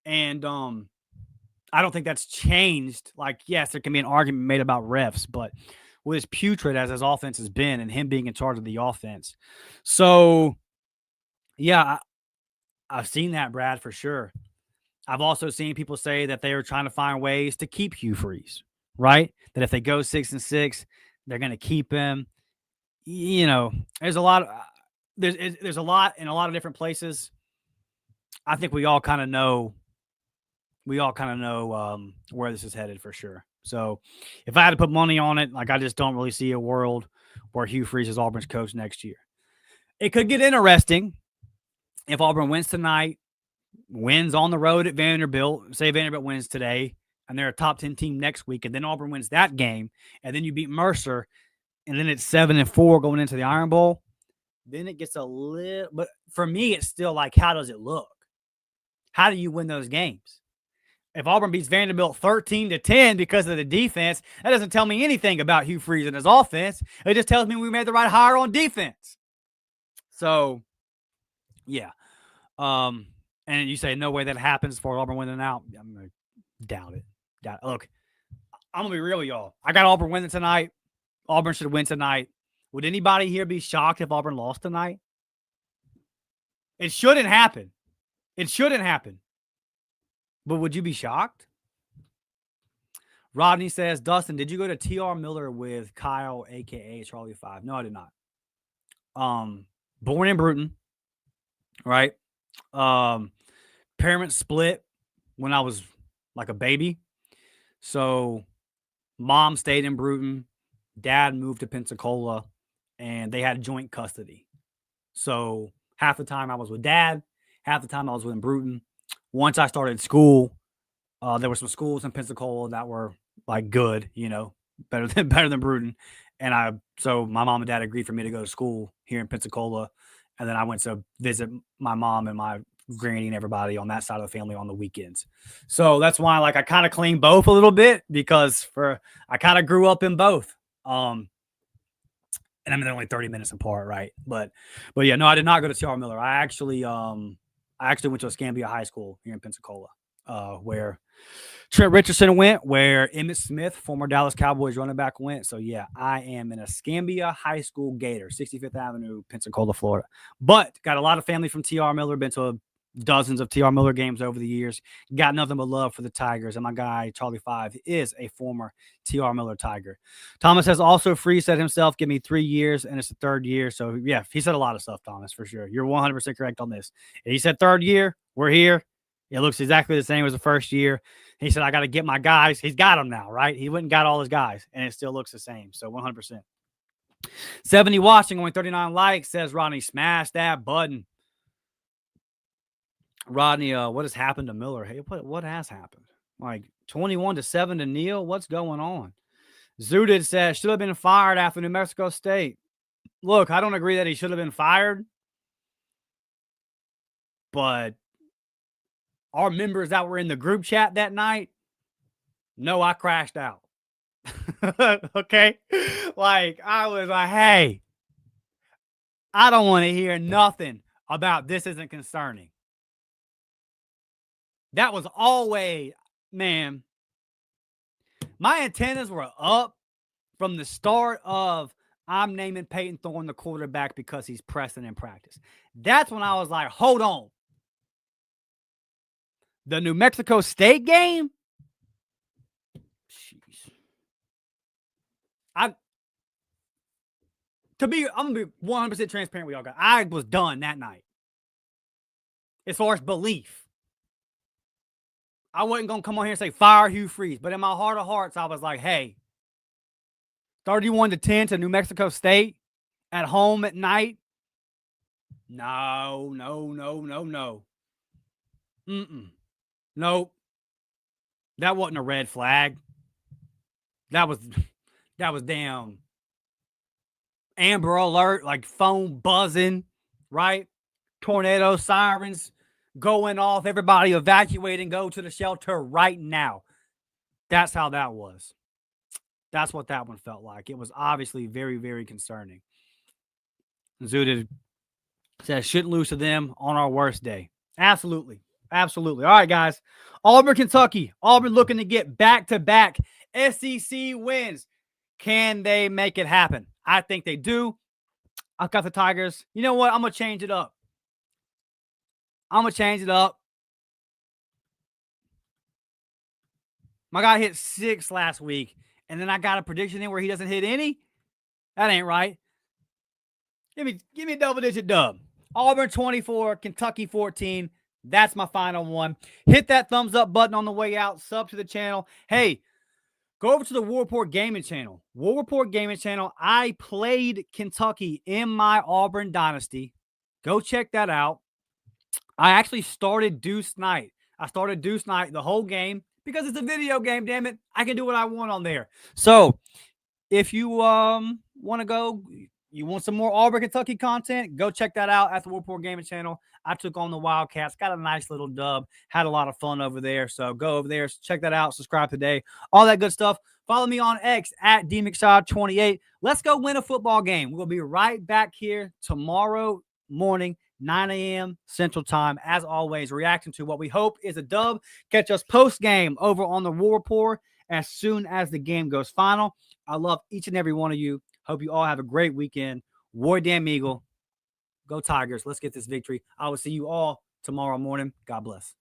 And I don't think that's changed. Like, yes, there can be an argument made about refs, but with as putrid as his offense has been and him being in charge of the offense. So, yeah, I've seen that, Brad, for sure. I've also seen people say that they are trying to find ways to keep Hugh Freeze, right? That if they go 6-6, They're going to keep him. You know, there's a lot. There's a lot in a lot of different places. I think we all kind of know. Where this is headed for sure. So, if I had to put money on it, like I just don't really see a world where Hugh Freeze is Auburn's coach next year. It could get interesting if Auburn wins tonight, wins on the road at Vanderbilt. Say Vanderbilt wins today, and they're a top 10 team next week, and then Auburn wins that game, and then you beat Mercer, and then it's 7-4 going into the Iron Bowl. Then it gets a little, but for me, it's still like, how does it look? How do you win those games? If Auburn beats Vanderbilt 13-10 because of the defense, that doesn't tell me anything about Hugh Freeze and his offense. It just tells me we made the right hire on defense. So, yeah. And you say no way that happens for Auburn winning out. I'm going to doubt it. Look, I'm going to be real with y'all. I got Auburn winning tonight. Auburn should win tonight. Would anybody here be shocked if Auburn lost tonight? It shouldn't happen. It shouldn't happen. But would you be shocked? Rodney says, Dustin, did you go to T.R. Miller with Kyle, a.k.a. Charlie 5? No, I did not. Born in Bruton, right? Parents split when I was like a baby. So mom stayed in Bruton. Dad moved to Pensacola, and they had joint custody. So half the time I was with Dad, half the time I was with Bruton. Once I started school, there were some schools in Pensacola that were like good, you know, better than Bruton. And so my mom and dad agreed for me to go to school here in Pensacola. And then I went to visit my mom and my granny and everybody on that side of the family on the weekends. So that's why I kind of claim both a little bit because I kind of grew up in both. And I mean, they're only 30 minutes apart. Right. But yeah, no, I did not go to T.R. Miller. I actually went to Escambia High School here in Pensacola, where Trent Richardson went, where Emmitt Smith, former Dallas Cowboys running back, went. So, yeah, I am an Escambia High School Gator, 65th Avenue, Pensacola, Florida. But got a lot of family from T.R. Miller, been to dozens of T.R. Miller games over the years. Got nothing but love for the Tigers. And my guy, Charlie 5, is a former T.R. Miller Tiger. Thomas has also Freeze said himself, give me 3 years, and it's the third year. So, yeah, he said a lot of stuff, Thomas, for sure. You're 100% correct on this. And he said third year, we're here. It looks exactly the same as the first year. He said, I got to get my guys. He's got them now, right? He went and got all his guys, and it still looks the same. So 100%. 70 watching, only 39 likes, says Rodney, smash that button. Rodney, what has happened to Miller? Hey, what has happened? Like 21-7 to Neal? What's going on? Zudid says, should have been fired after New Mexico State. Look, I don't agree that he should have been fired, but our members that were in the group chat that night, no, I crashed out. Okay? Like, I was like, hey, I don't want to hear nothing about this isn't concerning. That was always, man, my antennas were up from the start of I'm naming Peyton Thorne the quarterback because he's pressing in practice. That's when I was like, hold on. The New Mexico State game? Jeez. I'm going to be 100% transparent with y'all guys. I was done that night. As far as belief. I wasn't going to come on here and say, fire Hugh Freeze. But in my heart of hearts, I was like, hey, 31-10 to New Mexico State at home at night? No. Nope. That wasn't a red flag. That was damn Amber Alert, like phone buzzing, right? Tornado sirens going off, everybody evacuating, go to the shelter right now. That's how that was. That's what that one felt like. It was obviously very, very concerning. Zudid says, shouldn't lose to them on our worst day. Absolutely. Absolutely. All right, guys. Auburn, Kentucky. Auburn looking to get back-to-back SEC wins. Can they make it happen? I think they do. I've got the Tigers. You know what? I'm going to change it up. My guy hit 6 last week, and then I got a prediction in where he doesn't hit any. That ain't right. Give me a double-digit dub. Auburn 24, Kentucky 14. That's my final one. Hit that thumbs up button on the way out. Sub to the channel. Hey, go over to the War Report Gaming channel. War Report Gaming channel. I played Kentucky in my Auburn dynasty. Go check that out. I actually started Deuce Night. I started Deuce Night the whole game because it's a video game, damn it. I can do what I want on there. So if you want to go, you want some more Auburn, Kentucky content, go check that out at the War Report Gaming channel. I took on the Wildcats, got a nice little dub, had a lot of fun over there. So go over there, check that out, subscribe today, all that good stuff. Follow me on X at DMcShaw28. Let's go win a football game. We'll be right back here tomorrow morning, 9 a.m. Central Time. As always, reacting to what we hope is a dub. Catch us post-game over on the War Report as soon as the game goes final. I love each and every one of you. Hope you all have a great weekend. War Damn Eagle. Go Tigers. Let's get this victory. I will see you all tomorrow morning. God bless.